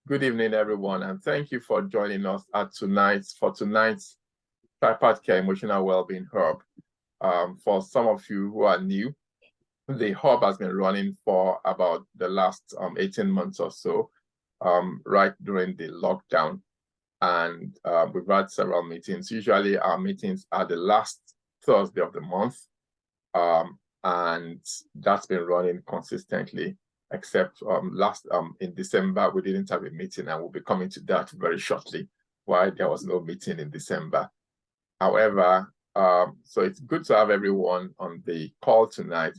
Good evening, everyone, and thank you for joining us at tonight's Tripart Care Emotional Wellbeing Hub. For some of you who are new, the hub has been running for about the last 18 months or so, right during the lockdown, and we've had several meetings. Usually, our meetings are the last Thursday of the month, and that's been running consistently. Except in December, we didn't have a meeting, and we'll be coming to that very shortly, why there was no meeting in December. However, so it's good to have everyone on the call tonight.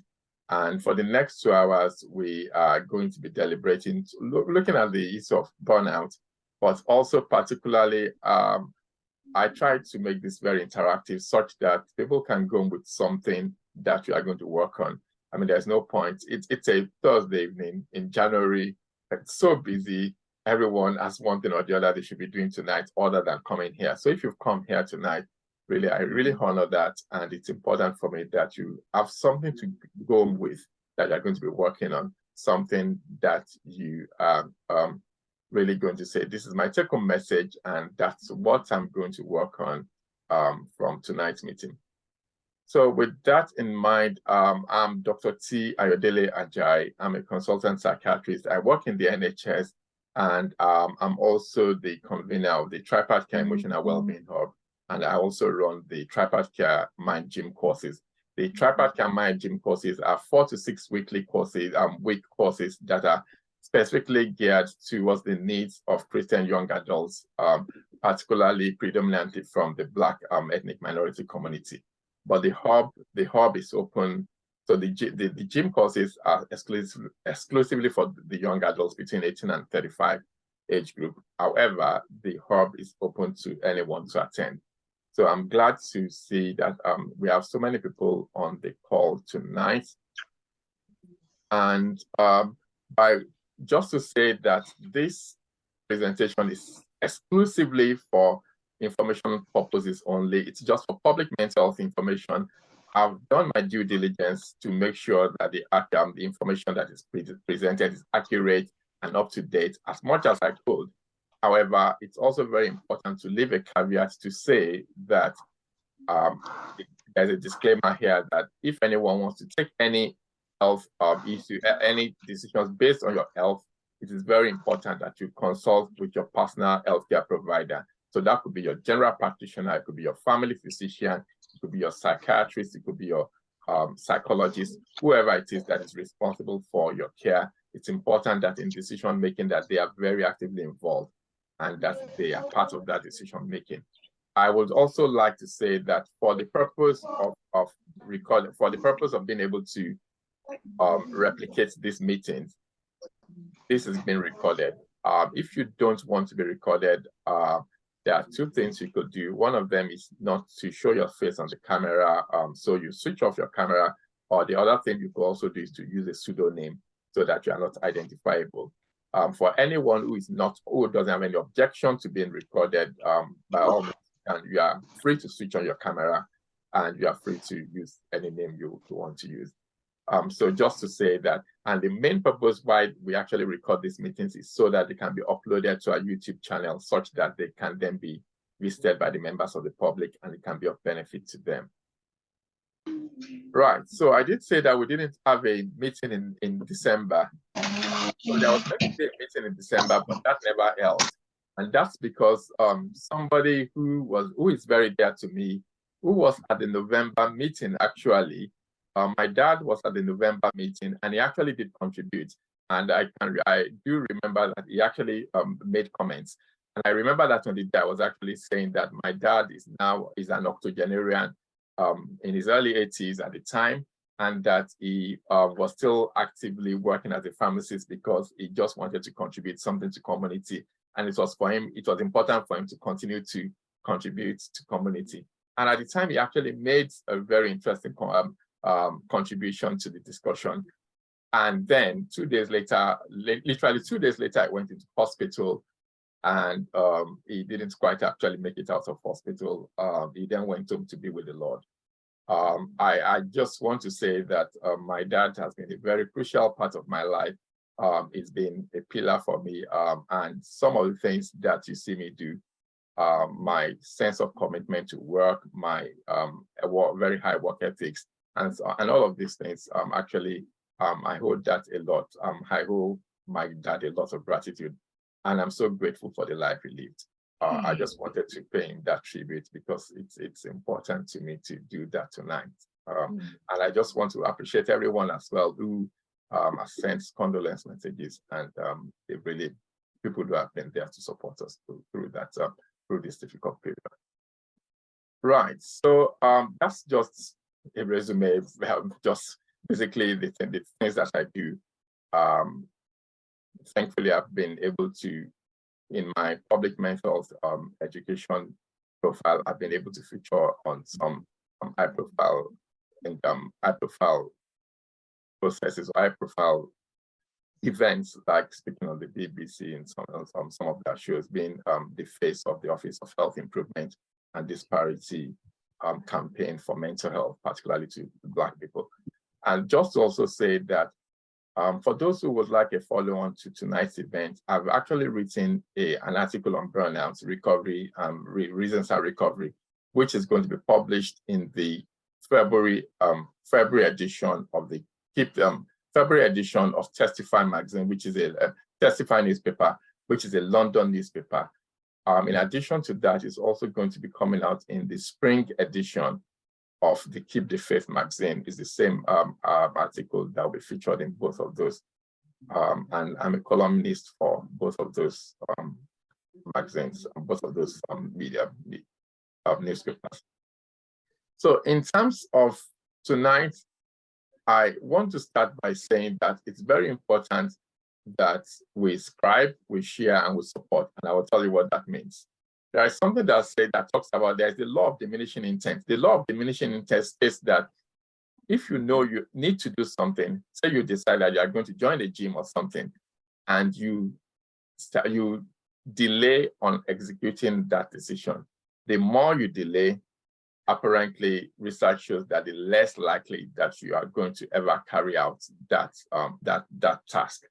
And for the next 2 hours, we are going to be deliberating, looking at the issue of burnout, but also particularly, I tried to make this very interactive such that people can go with something that we are going to work on. I mean, there's no point. It's a Thursday evening in January. It's so busy. Everyone has one thing or the other they should be doing tonight other than coming here. So if you've come here tonight, really, I really honor that. And it's important for me that you have something to go with that you're going to be working on, something that you are really going to say, this is my take-home message, and that's what I'm going to work on from tonight's meeting. So with that in mind, I'm Dr. T. Ayodele Ajayi. I'm a consultant psychiatrist. I work in the NHS, and I'm also the convener of the Tripart Care Emotional Wellbeing Hub, and I also run the Tripart Care Mind Gym courses. The Tripart Care Mind Gym courses are 4 to 6 weekly courses, week courses that are specifically geared towards the needs of Christian young adults, particularly predominantly from the Black ethnic minority community. But the hub is open. So the gym courses are exclusively for the young adults between 18 and 35 age group. However, the hub is open to anyone to attend. So I'm glad to see that we have so many people on the call tonight. And just to say that this presentation is exclusively for information purposes only. It's just for public mental health information. I've done my due diligence to make sure that the information that is presented is accurate and up to date as much as I could. However, it's also very important to leave a caveat to say that there's a disclaimer here that if anyone wants to take any health issue, any decisions based on your health, it is very important that you consult with your personal healthcare provider. So that could be your general practitioner, it could be your family physician, it could be your psychiatrist, it could be your psychologist, whoever it is that is responsible for your care. It's important that in decision making that they are very actively involved and that they are part of that decision making. I would also like to say that for the purpose of recording, for the purpose of being able to replicate these meetings, this has been recorded. If you don't want to be recorded, there are 2 things you could do. One of them is not to show your face on the camera, so you switch off your camera, or the other thing you could also do is to use a pseudonym so that you are not identifiable. For anyone who doesn't have any objection to being recorded, by all means, and you are free to switch on your camera, and you are free to use any name you want to use. So just to say that, and the main purpose why we actually record these meetings is so that they can be uploaded to our YouTube channel such that they can then be visited by the members of the public and it can be of benefit to them. Right, so I did say that we didn't have a meeting in December. So there was meant to be a meeting in December, but that never held. And that's because somebody who is very dear to me, who was at the November meeting actually, my dad was at the November meeting and he actually did contribute. And I do remember that he actually made comments. And I remember that on the day I was actually saying that my dad is an octogenarian in his early 80s at the time, and that he was still actively working as a pharmacist because he just wanted to contribute something to community. And it was important for him to continue to contribute to community. And at the time, he actually made a very interesting contribution to the discussion. And then 2 days later, literally 2 days later, I went into hospital, and he didn't quite actually make it out of hospital. He then went home to be with the Lord. I just want to say that my dad has been a very crucial part of my life. it's been a pillar for me. And some of the things that you see me do, my sense of commitment to work, my very high work ethics, and all of these things, actually, I hold that a lot. I owe my dad a lot of gratitude, and I'm so grateful for the life he lived. I just wanted to pay him that tribute because it's important to me to do that tonight. And I just want to appreciate everyone as well who has sent condolence messages, and they really, people who have been there to support us through that, through this difficult period. Right, so that's just a resume, just basically the things that I do. Thankfully, I've been able to, in my public mental health education profile, I've been able to feature on some high profile processes, high profile events, like speaking on the BBC and some of their shows, being the face of the Office of Health Improvement and Disparity campaign for mental health, particularly to Black people. And just to also say that for those who would like a follow-on to tonight's event, I've actually written an article on burnout, recovery, reasons and recovery, which is going to be published in the February edition of the February edition of Testify magazine, which is a Testify newspaper, which is a London newspaper. In addition to that, it's also going to be coming out in the spring edition of the Keep the Faith magazine. Is the same article that will be featured in both of those. And I'm a columnist for both of those magazines, both of those media newspapers. So in terms of tonight, I want to start by saying that it's very important that we scribe, we share, and we support. And I will tell you what that means. There is something that talks about, there's the law of diminishing intent. The law of diminishing intent states that if you know you need to do something, say you decide that you are going to join the gym or something, and you delay on executing that decision, the more you delay, apparently research shows that the less likely that you are going to ever carry out that task.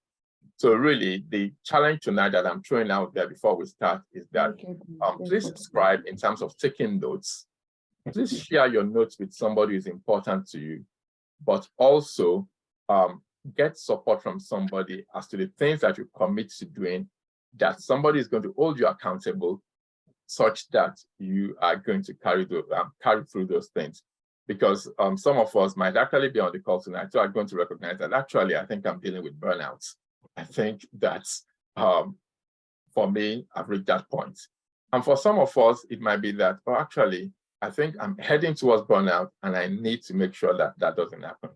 So really, the challenge tonight that I'm throwing out there before we start is that please subscribe in terms of taking notes. Please share your notes with somebody who's important to you, but also get support from somebody as to the things that you commit to doing, that somebody is going to hold you accountable such that you are going to carry through those things. Because some of us might actually be on the call tonight, so I'm going to recognize that actually I think I'm dealing with burnout. I think that's, for me, I've reached that point. And for some of us, it might be that, oh, actually, I think I'm heading towards burnout and I need to make sure that that doesn't happen.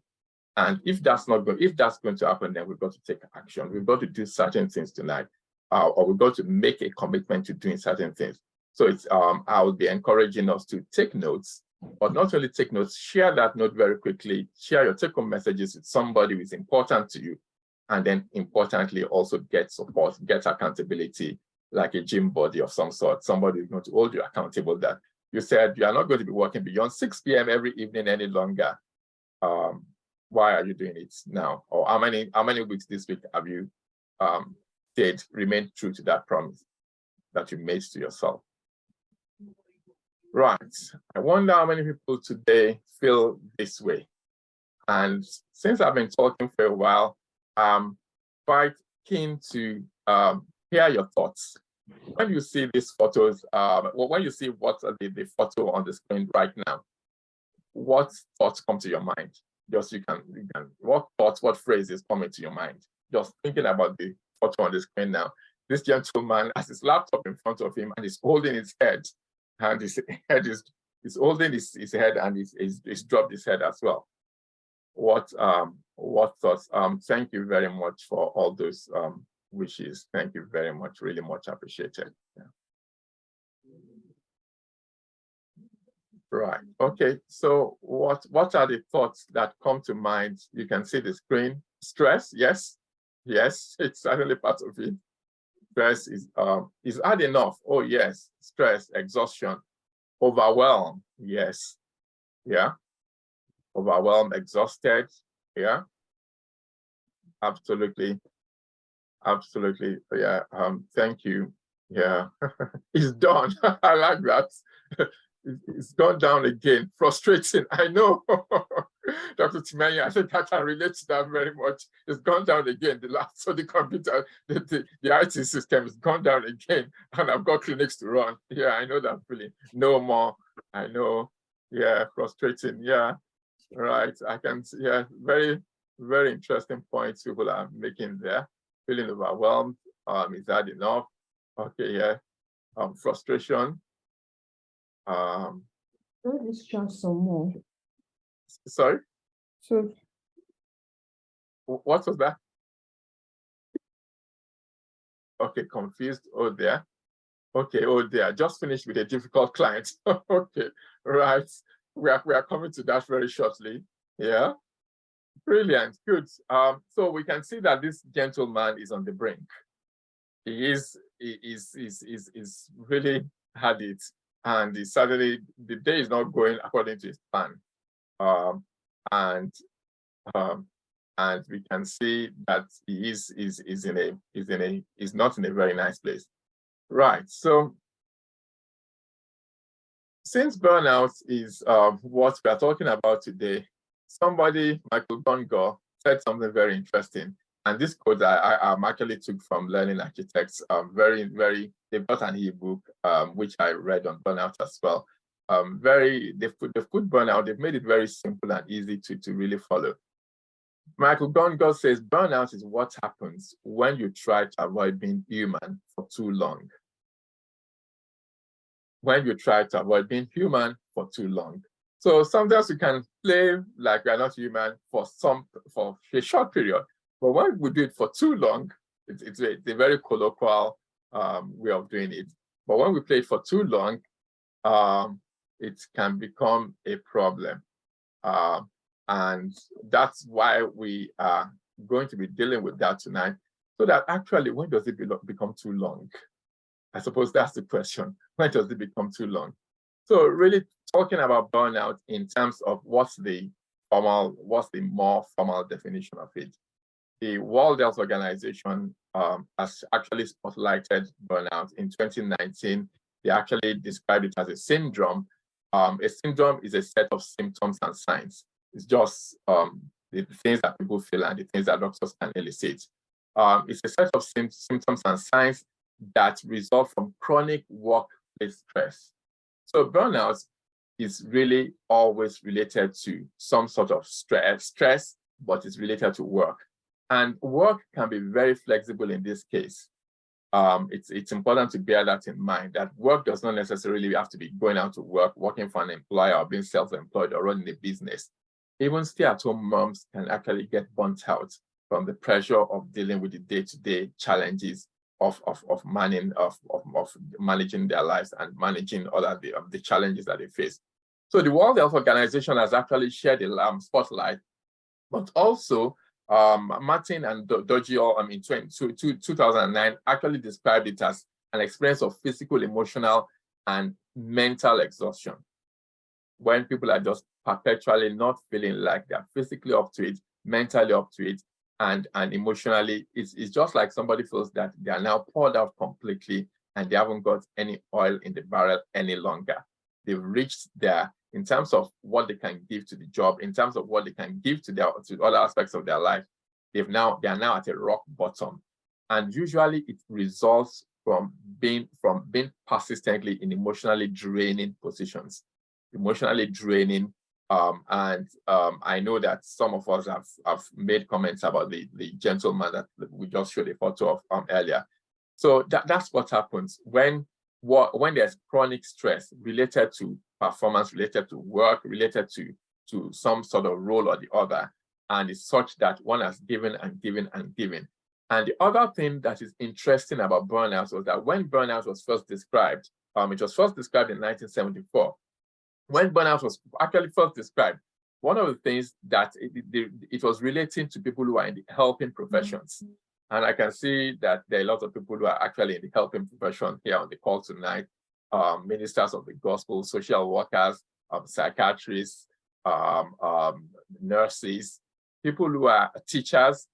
And if that's going to happen, then we've got to take action. We've got to do certain things tonight, or we've got to make a commitment to doing certain things. So it's, I will be encouraging us to take notes, but not only take notes, share that note very quickly, share your take-home messages with somebody who is important to you, and then importantly, also get support, get accountability, like a gym buddy of some sort, somebody who's going to hold you accountable that you said you are not going to be working beyond 6 p.m. every evening any longer. Why are you doing it now? Or how many weeks this week have you remained true to that promise that you made to yourself? Right, I wonder how many people today feel this way. And since I've been talking for a while, I'm quite keen to hear your thoughts. When you see these photos, when you see what the photo on the screen right now, what thoughts come to your mind? Just what thoughts, what phrases come into your mind? Just thinking about the photo on the screen now. This gentleman has his laptop in front of him and he's holding his head, and his head is holding his head, and he's dropped his head as well. What thoughts? Thank you very much for all those wishes. Thank you very much, really much appreciated. Yeah. Right, okay, so what are the thoughts that come to mind? You can see the screen. Stress, yes, it's certainly part of it. Stress is hard enough. Oh yes, stress, exhaustion, overwhelm, yes, yeah, overwhelmed, exhausted, yeah, absolutely. Absolutely. Yeah. Thank you. Yeah. It's done. I like that. It's gone down again. Frustrating. I know. Dr. Timanya, I think I can relate to that very much. It's gone down again. The last, so the computer, the IT system has gone down again, and I've got clinics to run. Yeah, I know that feeling. No more. I know. Yeah, frustrating. Yeah, right. I can. Yeah, very, very interesting points people are making there. Feeling overwhelmed. Is that enough? Okay, yeah. Frustration. Let's try some more. Sorry, So what was that? Okay, confused. Oh, there. Okay, oh, there. Just finished with a difficult client. Okay, right. We are coming to that very shortly. Yeah, brilliant. Good. So we can see that this gentleman is on the brink. He is really had it, and he suddenly the day is not going according to his plan. Um, and um, and we can see that he is not in a very nice place. Right. So since burnout is what we are talking about today, somebody, Michael Gungor, said something very interesting. And this quote I actually took from Learning Architects. They've got an ebook, which I read on burnout as well. They've put burnout, they've made it very simple and easy to really follow. Michael Gungor says, burnout is what happens when you try to avoid being human for too long. When you try to avoid being human for too long. So sometimes we can play like we're not human for a short period, but when we do it for too long, it's a very colloquial way of doing it. But when we play it for too long, it can become a problem. And that's why we are going to be dealing with that tonight. So that actually, when does it become too long? I suppose that's the question. When does it become too long? So really talking about burnout in terms of what's the more formal definition of it. The World Health Organization has actually spotlighted burnout in 2019. They actually described it as a syndrome. A syndrome is a set of symptoms and signs. It's just the things that people feel and the things that doctors can elicit. It's a set of symptoms and signs that result from chronic workplace stress. So burnout is really always related to some sort of stress, but it's related to work. And work can be very flexible in this case. It's important to bear that in mind, that work does not necessarily have to be going out to work, working for an employer or being self-employed or running a business. Even stay-at-home moms can actually get burnt out from the pressure of dealing with the day-to-day challenges of managing their lives and managing all of the challenges that they face. So the World Health Organization has actually shared a spotlight, but also Martin and Doggio in 2009 actually described it as an experience of physical, emotional, and mental exhaustion. When people are just perpetually not feeling like they're physically up to it, mentally up to it, and emotionally, it's just like somebody feels that they are now poured out completely and they haven't got any oil in the barrel any longer. They've reached their, in terms of what they can give to the job, in terms of what they can give to other aspects of their life, they are now at a rock bottom. And usually it results from being persistently in emotionally draining positions, emotionally draining. I know that some of us have made comments about the gentleman that we just showed a photo of earlier. So that's what happens when there's chronic stress related to performance, related to work, related to some sort of role or the other, and it's such that one has given and given and given. And the other thing that is interesting about burnout was that when burnout was first described, it was first described in 1974. When burnout was actually first described, one of the things that it was relating to people who are in the helping professions. And I can see that there are a lot of people who are actually in the helping profession here on the call tonight, ministers of the gospel, social workers, psychiatrists, nurses, people who are teachers,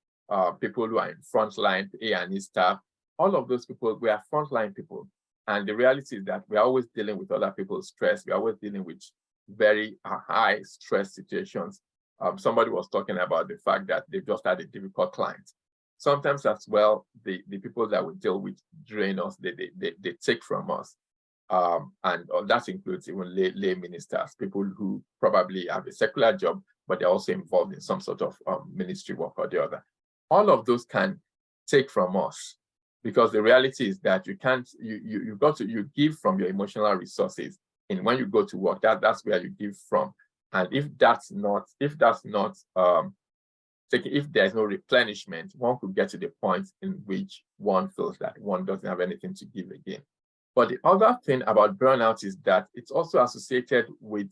people who are in frontline, A&E staff, all of those people, we are frontline people. And the reality is that we're always dealing with other people's stress. We're always dealing with very high stress situations. Somebody was talking about the fact that they've just had a difficult client. Sometimes as well, the people that we deal with drain us, they take from us. And that includes even lay ministers, people who probably have a secular job, but they're also involved in some sort of ministry work or the other. All of those can take from us, because the reality is that you can't, you give from your emotional resources. And when you go to work, that's where you give from. And if there's no replenishment, one could get to the point in which one feels that one doesn't have anything to give again. But the other thing about burnout is that it's also associated with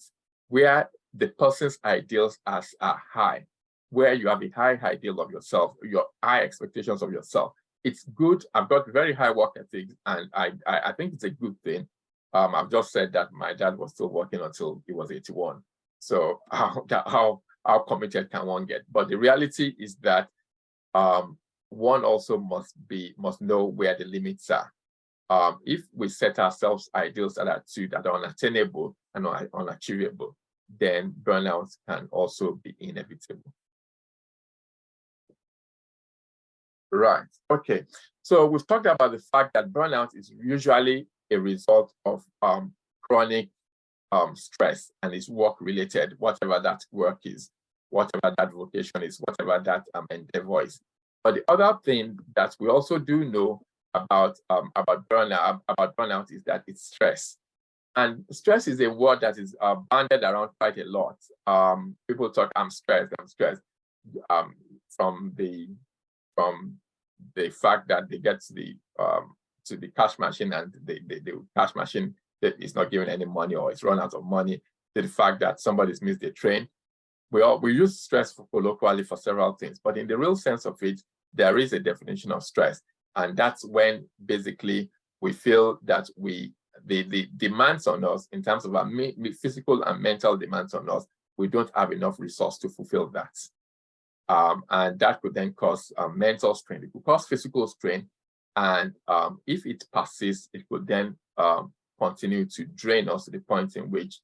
where the person's ideals are high, where you have a high ideal of yourself, your high expectations of yourself. It's good. I've got very high work ethic, and I think it's a good thing. I've just said that my dad was still working until he was 81. So how committed can one get? But the reality is that one also must know where the limits are. If we set ourselves ideals that are unattainable and unachievable, then burnout can also be inevitable. Right. Okay. So we've talked about the fact that burnout is usually a result of chronic stress, and is work related, whatever that work is, whatever that vocation is, whatever that endeavor is. But the other thing that we also do know about burnout is that it's stress. And stress is a word that is banded around quite a lot. People talk, I'm stressed, from the fact that they get to the cash machine, and the cash machine that is not giving any money, or it's run out of money, to the fact that somebody's missed the train. We use stress colloquially for several things, but in the real sense of it, there is a definition of stress. And that's when basically we feel that the demands on us in terms of our physical and mental demands on us, we don't have enough resource to fulfill that. And that could then cause mental strain. It could cause physical strain. And if it persists, it could then continue to drain us to the point in which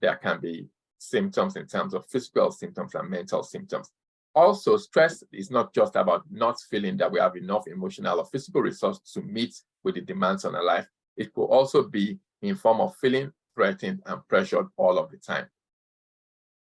there can be symptoms in terms of physical symptoms and mental symptoms. Also, stress is not just about not feeling that we have enough emotional or physical resources to meet with the demands on our life. It could also be in form of feeling threatened and pressured all of the time.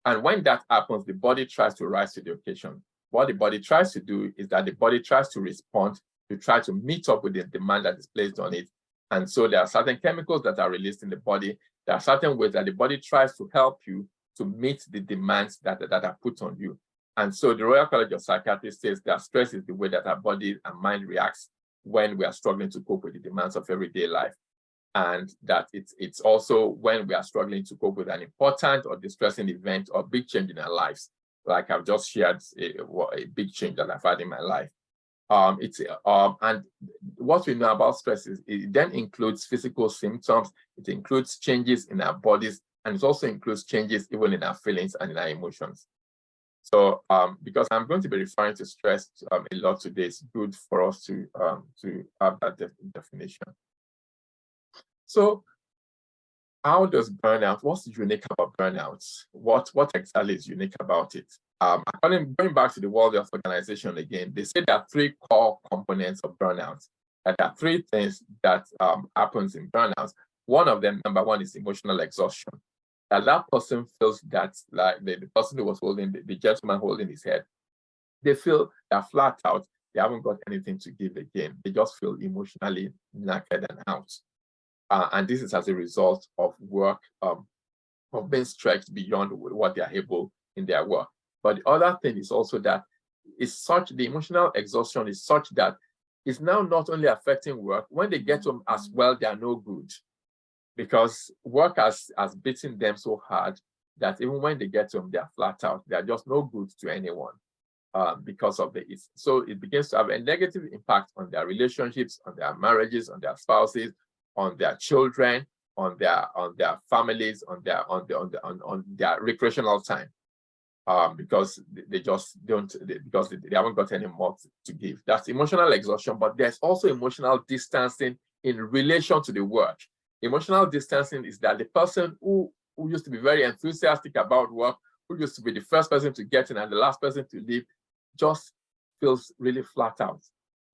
And when that happens, the body tries to rise to the occasion. What the body tries to do is that the body tries to respond to try to meet up with the demand that is placed on it. And so there are certain chemicals that are released in the body. There are certain ways that the body tries to help you to meet the demands that are put on you. And so the Royal College of Psychiatry says that stress is the way that our body and mind reacts when we are struggling to cope with the demands of everyday life. And that it's also when we are struggling to cope with an important or distressing event or big change in our lives. Like I've just shared a big change that I've had in my life. And what we know about stress is it then includes physical symptoms, it includes changes in our bodies, and it also includes changes even in our feelings and in our emotions. So because I'm going to be referring to stress a lot today, it's good for us to have that definition. So how does burnout, what's unique about burnout? What exactly is unique about it? Going back to the World Health Organization again, they say there are three core components of burnout. And there are three things that happens in burnout. One of them, number one, is emotional exhaustion. That person feels that, like the person who was holding, the gentleman holding his head, they feel they're flat out. They haven't got anything to give again. They just feel emotionally knackered and out. And this is as a result of work, of being stretched beyond what they are able in their work. But the other thing is also that the emotional exhaustion is such that it's now not only affecting work. When they get home as well, they are no good, because work has beaten them so hard that even when they get home, they are flat out. They are just no good to anyone because of this. So it begins to have a negative impact on their relationships, on their marriages, on their spouses, on their children, on their families, on their recreational time. because they just don't, because they haven't got any more to give. That's emotional exhaustion, but there's also emotional distancing in relation to the work. Emotional distancing is that the person who used to be very enthusiastic about work, who used to be the first person to get in and the last person to leave, just feels really flat out.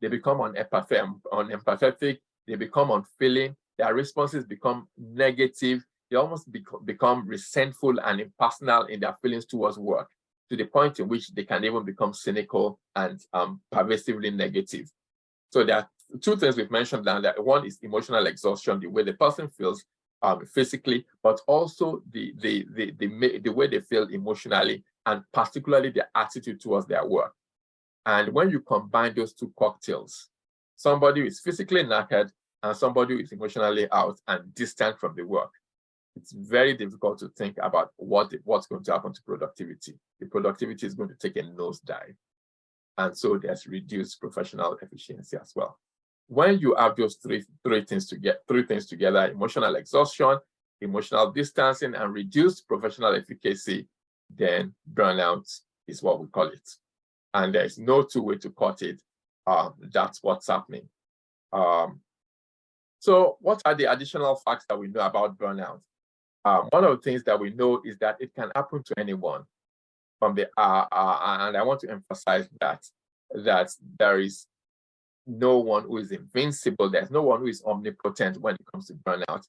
They become unempathetic, they become unfeeling, their responses become negative, they almost become resentful and impersonal in their feelings towards work, to the point in which they can even become cynical and pervasively negative. So there are two things we've mentioned now. That one is emotional exhaustion, the way the person feels physically, but also the way they feel emotionally, and particularly their attitude towards their work. And when you combine those two cocktails, somebody who is physically knackered and somebody who is emotionally out and distant from the work, it's very difficult to think about what's going to happen to productivity. The productivity is going to take a nosedive. And so there's reduced professional efficiency as well. When you have those three things together, emotional exhaustion, emotional distancing, and reduced professional efficacy, then burnout is what we call it. And there's no two way to cut it. That's what's happening. So what are the additional facts that we know about burnout? One of the things that we know is that it can happen to anyone. And I want to emphasize that there is no one who is invincible. There's no one who is omnipotent when it comes to burnout.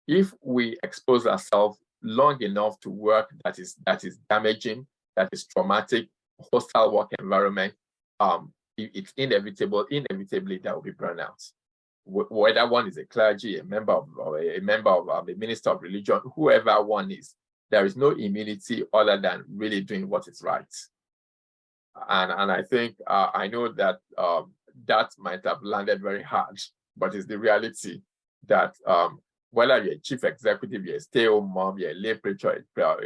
If we expose ourselves long enough to work that is damaging, that is traumatic, hostile work environment, it's inevitably there will be burnout. Whether one is a clergy, a member of a minister of religion, whoever one is, there is no immunity other than really doing what is right. And I think I know that that might have landed very hard, but it's the reality that whether you're a chief executive, you're a stay-at-home mom, you're a lay preacher, an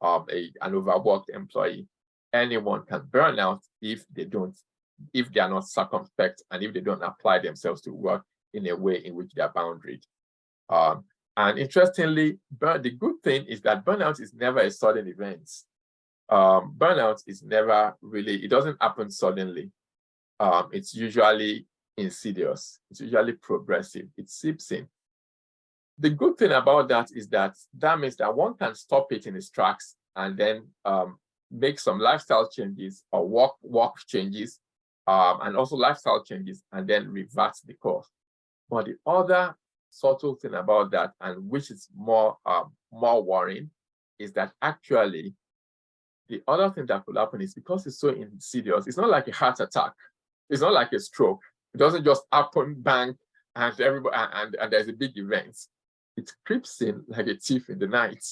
overworked employee, anyone can burn out if they are not circumspect and if they don't apply themselves to work in a way in which they are boundaried. And interestingly, the good thing is that burnout is never a sudden event. Burnout is never really, it doesn't happen suddenly. It's usually insidious. It's usually progressive. It seeps in. The good thing about that is that means that one can stop it in its tracks and then make some lifestyle changes or work changes, and also lifestyle changes, and then reverse the course. But the other subtle thing about that, and which is more worrying, is that actually the other thing that could happen is because it's so insidious, it's not like a heart attack. It's not like a stroke. It doesn't just happen, bang, and everybody and there's a big event. It creeps in like a thief in the night.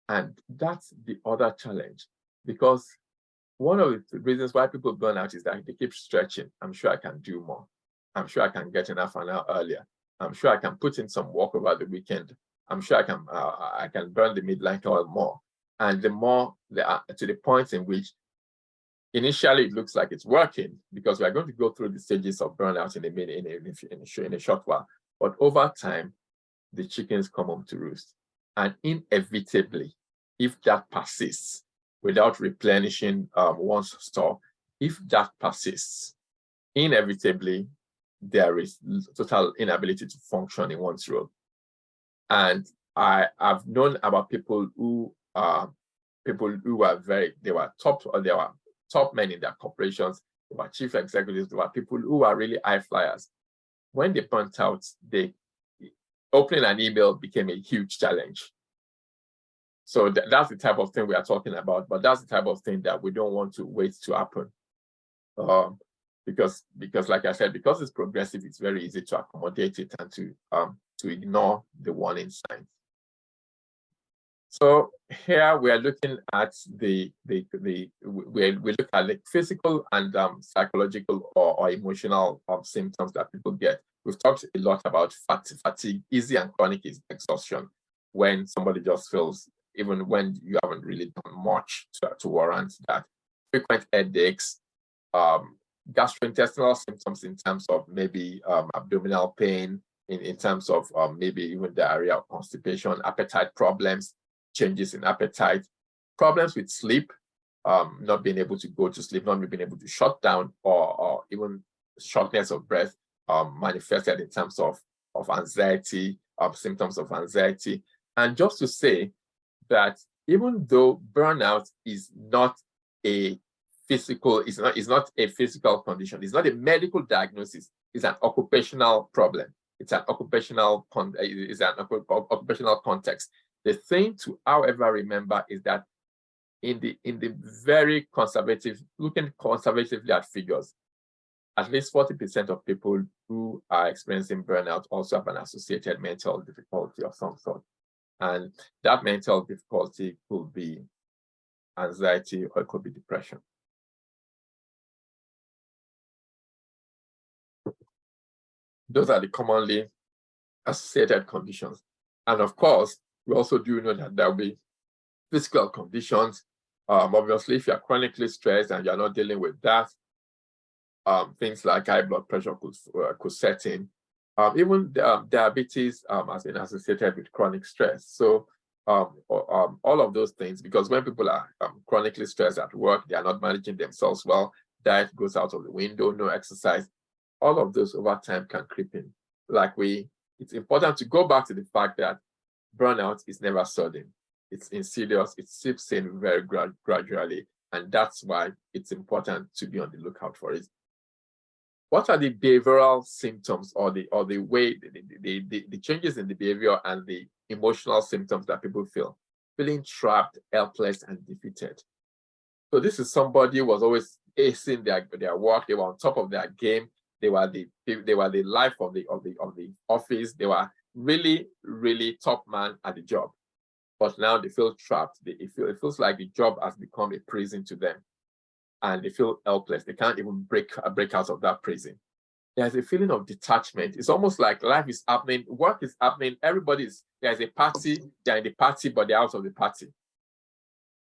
And that's the other challenge, because one of the reasons why people burn out is that they keep stretching. I'm sure I can do more. I'm sure I can get enough an hour earlier. I'm sure I can put in some work over the weekend. I'm sure I can burn the midnight oil more. And the more to the point in which initially it looks like it's working, because we are going to go through the stages of burnout in a short while. But over time, the chickens come home to roost. And inevitably, if that persists without replenishing one's store, if that persists, inevitably there is total inability to function in one's role. And I've known about people who were top men in their corporations, they were chief executives, they were people who were really high flyers. When they burnt out, opening an email became a huge challenge. So that's the type of thing we are talking about, but that's the type of thing that we don't want to wait to happen. Because like I said, because it's progressive, it's very easy to accommodate it and to ignore the warning signs. So here we are looking at we look at the physical and psychological or emotional symptoms that people get. We've talked a lot about fatigue. Easy and chronic is exhaustion, when somebody just feels, even when you haven't really done much to warrant that. Frequent headaches, gastrointestinal symptoms in terms of maybe abdominal pain, in terms of maybe even diarrhea or constipation, appetite problems, changes in appetite, Problems with sleep, not being able to go to sleep, not being able to shut down, or even shortness of breath, manifested in terms of anxiety, symptoms of anxiety. And just to say that even though burnout is not a physical, it's not a physical condition, it's not a medical diagnosis, it's an occupational problem. It's an occupational context. The thing to, however, remember is that in the very conservative, looking conservatively at figures, at least 40% of people who are experiencing burnout also have an associated mental difficulty of some sort. And that mental difficulty could be anxiety or it could be depression. Those are the commonly associated conditions. And of course, we also do know that there will be physical conditions. Obviously, if you're chronically stressed and you're not dealing with that, things like high blood pressure could set in. Even diabetes has been associated with chronic stress. So all of those things, because when people are chronically stressed at work, they are not managing themselves well, diet goes out of the window, no exercise, all of those over time can creep in. It's important to go back to the fact that burnout is never sudden. It's insidious, it seeps in very gradually, and that's why it's important to be on the lookout for it. What are the behavioral symptoms or the way the changes in the behavior and the emotional symptoms that people feel? Feeling trapped, helpless, and defeated. So this is somebody who was always acing their work. They were on top of their game. They were the life of the office. They were really, really top man at the job. But now they feel trapped. It feels like the job has become a prison to them. And they feel helpless. They can't even break out of that prison. There's a feeling of detachment. It's almost like life is happening, work is happening, there's a party, they're in the party, but they're out of the party.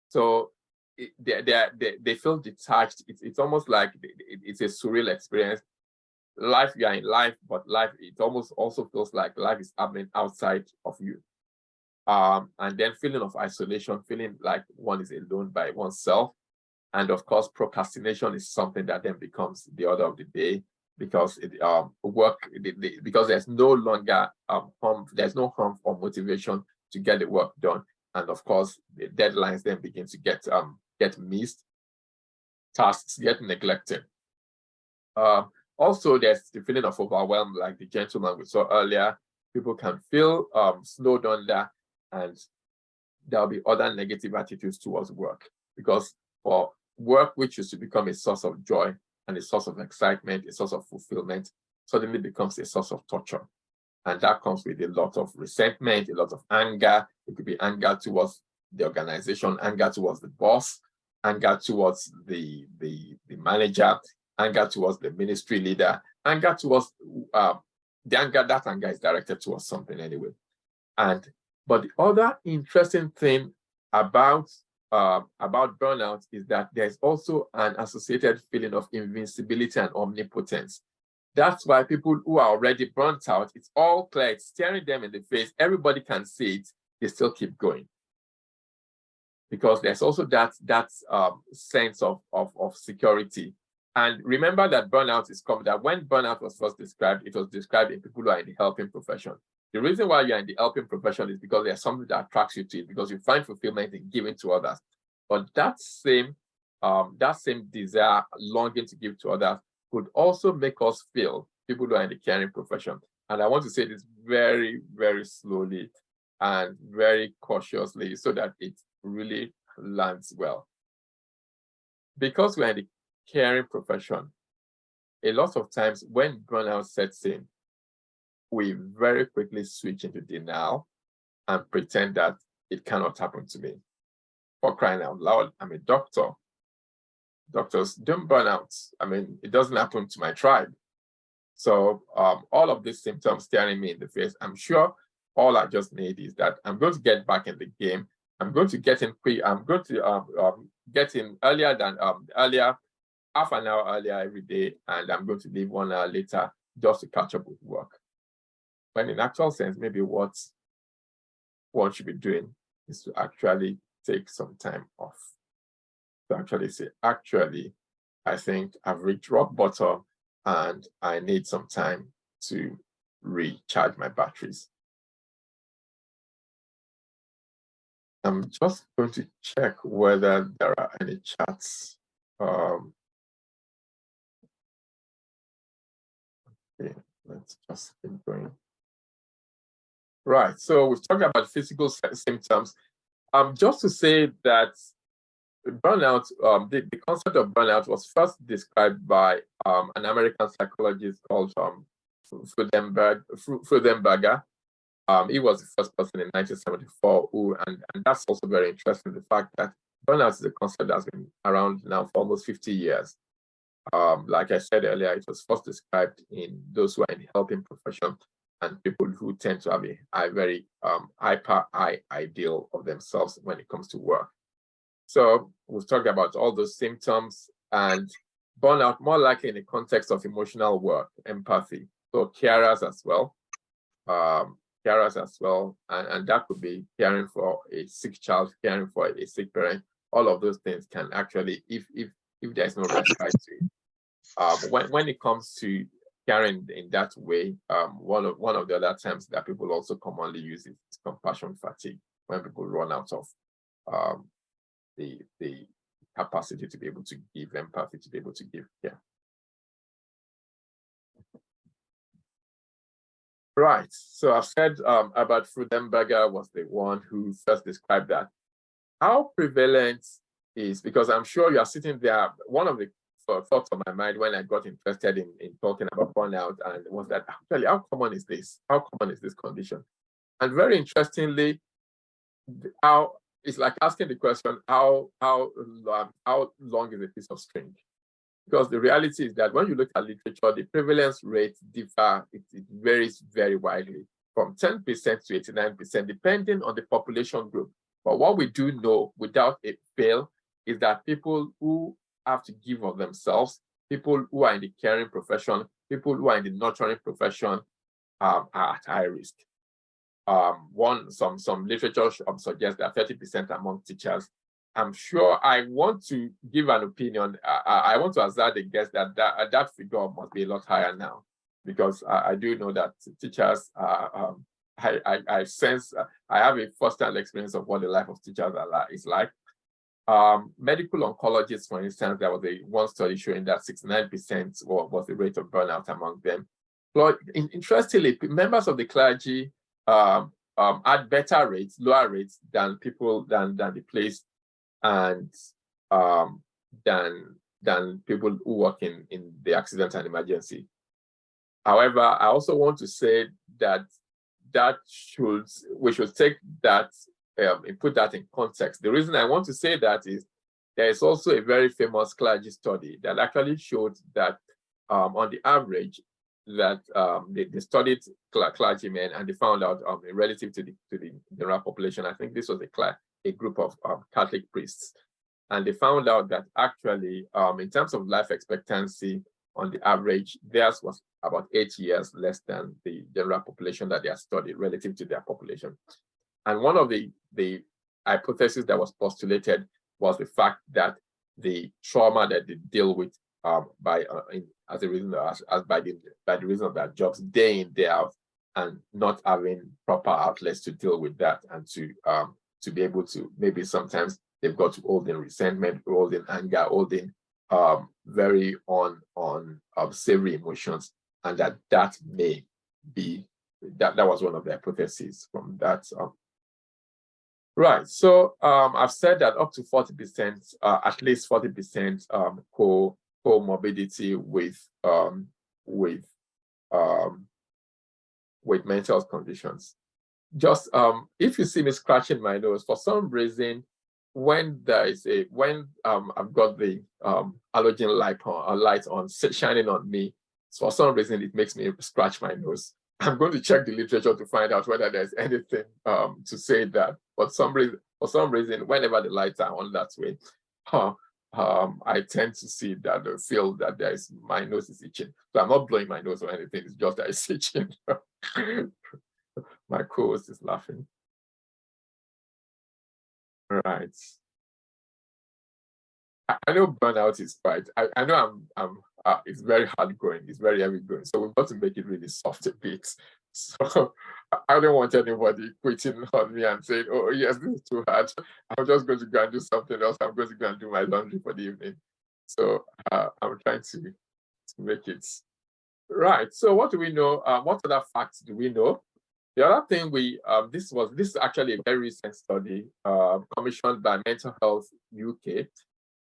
So they feel detached. It's almost like it's a surreal experience. You are in life, but life, it almost also feels like life is happening outside of you. And then feeling of isolation, feeling like one is alone by oneself. And of course, procrastination is something that then becomes the order of the day, because because there's no longer there's no harm or motivation to get the work done. And of course, the deadlines then begin to get missed, tasks get neglected. Also, there's the feeling of overwhelm, like the gentleman we saw earlier. People can feel snowed under, and there'll be other negative attitudes towards work, because for work, which used to become a source of joy and a source of excitement, a source of fulfillment, suddenly becomes a source of torture. And that comes with a lot of resentment, a lot of anger. It could be anger towards the organization, anger towards the boss, anger towards the manager, anger towards the ministry leader, anger towards that anger is directed towards something anyway. But the other interesting thing about burnout is that there's also an associated feeling of invincibility and omnipotence. That's why people who are already burnt out, it's all clear, it's staring them in the face, everybody can see it, they still keep going. Because there's also that sense of security. And remember that burnout is common, that when burnout was first described, it was described in people who are in the helping profession. The reason why you're in the helping profession is because there's something that attracts you to it, because you find fulfillment in giving to others. But that same desire, longing to give to others, could also make us feel, people who are in the caring profession. And I want to say this very, very slowly and very cautiously so that it really lands well. Because we're in the caring profession, a lot of times when burnout sets in, we very quickly switch into denial and pretend that it cannot happen to me. For crying out loud, I'm a doctor. Doctors don't burn out. I mean, it doesn't happen to my tribe. So all of these symptoms staring me in the face, I'm sure all I just need is that I'm going to get back in the game. I'm going to get in quick. I'm going to get in earlier, half an hour earlier every day, and I'm going to leave 1 hour later just to catch up with work. When in actual sense, maybe what one should be doing is to actually take some time off. To actually say, actually, I think I've reached rock bottom and I need some time to recharge my batteries. I'm just going to check whether there are any chats. Okay, let's just keep going. Right, so we've talked about physical symptoms. Just to say that burnout, the concept of burnout was first described by an American psychologist called Freudenberger. He was the first person in 1974 who, and that's also very interesting, the fact that burnout is a concept that's been around now for almost 50 years. Like I said earlier, it was first described in those who are in the helping profession and people who tend to have a very hyper high ideal of themselves when it comes to work. So we've talked about all those symptoms, and burnout more likely in the context of emotional work, empathy. So carers as well, and that could be caring for a sick child, caring for a sick parent. All of those things can actually, if there's no respite to it. When it comes to caring in that way, one of the other terms that people also commonly use is compassion fatigue, when people run out of the capacity to be able to give empathy, to be able to give care. Right. So I've said about Freudenberger was the one who first described that. How prevalent is, because I'm sure you are sitting there, one of the thoughts on my mind when I got interested in talking about burnout, and was that actually, how common is this? How common is this condition? And very interestingly, how it's like asking the question, how long is a piece of string? Because the reality is that when you look at literature, the prevalence rates differ. It varies very widely, from 10% to 89%, depending on the population group. But what we do know without a fail is that people who have to give of themselves, people who are in the caring profession, people who are in the nurturing profession are at high risk. Some literature suggests that 30% among teachers. I'm sure I want to give an opinion. I want to hazard a guess that figure must be a lot higher now, because I do know that teachers I sense I have a first-hand experience of what the life of teachers is like. Medical oncologists, for instance, there was one study showing that 69% was the rate of burnout among them. But interestingly, members of the clergy had better rates, lower rates than people than the place, and than people who work in the accident and emergency. However, I also want to say that we should take that and put that in context. The reason I want to say that is there is also a very famous clergy study that actually showed that on the average, that they studied clergymen, and they found out relative to the general population, I think this was a group of Catholic priests, and they found out that actually in terms of life expectancy, on the average, theirs was about 8 years less than the general population that they had studied relative to their population. And one of the hypotheses that was postulated was the fact that the trauma that they deal with by the reason of their jobs day in, day out, and not having proper outlets to deal with that, and to be able to, maybe sometimes they've got to hold in resentment, hold in anger, hold in very unsavory emotions, and that may be that was one of the hypotheses from that. Right. So I've said that up to 40%, at least 40%, comorbidity with mental conditions. Just if you see me scratching my nose, for some reason, when I've got the halogen light on shining on me, for some reason it makes me scratch my nose. I'm going to check the literature to find out whether there's anything to say that. But for some reason, whenever the lights are on that way, I tend to see that feel that my nose is itching. So I'm not blowing my nose or anything. It's just that it's itching. My co-host is laughing. All Right. I know burnout is quite. I know it's very hard going. It's very heavy going. So we've got to make it really soft a bit. So I don't want anybody quitting on me and saying, "Oh yes, this is too hard. I'm just going to go and do something else. I'm going to go and do my laundry for the evening." So I'm trying to make it right. So what do we know? What other facts do we know? The other thing this is actually a very recent study commissioned by Mental Health UK,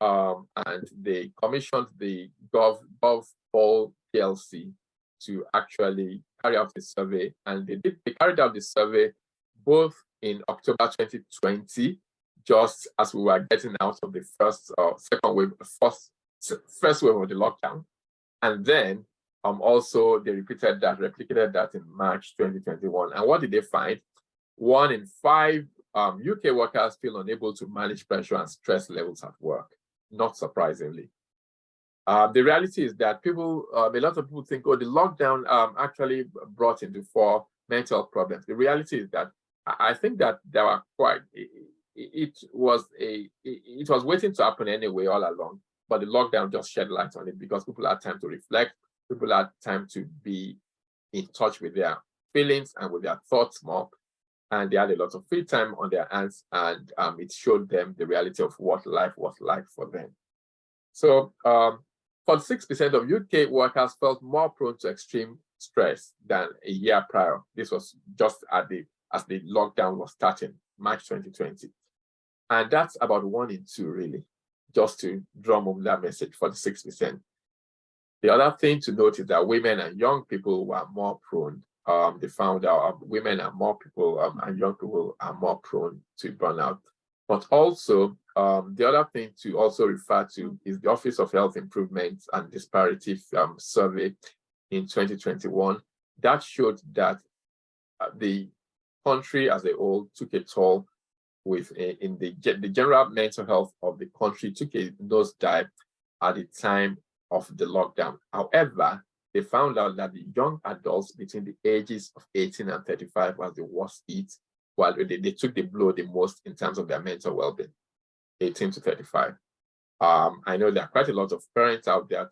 and they commissioned the GovPol PLC to actually carry out a survey, and they carried out the survey both in October 2020, just as we were getting out of the first wave of the lockdown, and then also they replicated that in March 2021. And what did they find? 1 in 5 UK workers feel unable to manage pressure and stress levels at work, not surprisingly. The reality is that a lot of people think, oh, the lockdown actually brought into fore mental health problems. The reality is that I think that there were it was waiting to happen anyway all along, but the lockdown just shed light on it because people had time to reflect, people had time to be in touch with their feelings and with their thoughts more, and they had a lot of free time on their hands, and it showed them the reality of what life was like for them. So 46% of UK workers felt more prone to extreme stress than a year prior. This was just as the lockdown was starting, March 2020. And that's about 1 in 2, really, just to drum home that message, 46%. The other thing to note is that women and young people were more prone. They found out women and young people are more prone to burnout. But also, the other thing to also refer to is the Office of Health Improvement and Disparity survey in 2021 that showed that the country as a whole took a toll in the general mental health of the country took a nosedive at the time of the lockdown. However, they found out that the young adults between the ages of 18 and 35 was the worst hit, while they took the blow the most in terms of their mental well-being, 18 to 35. I know there are quite a lot of parents out there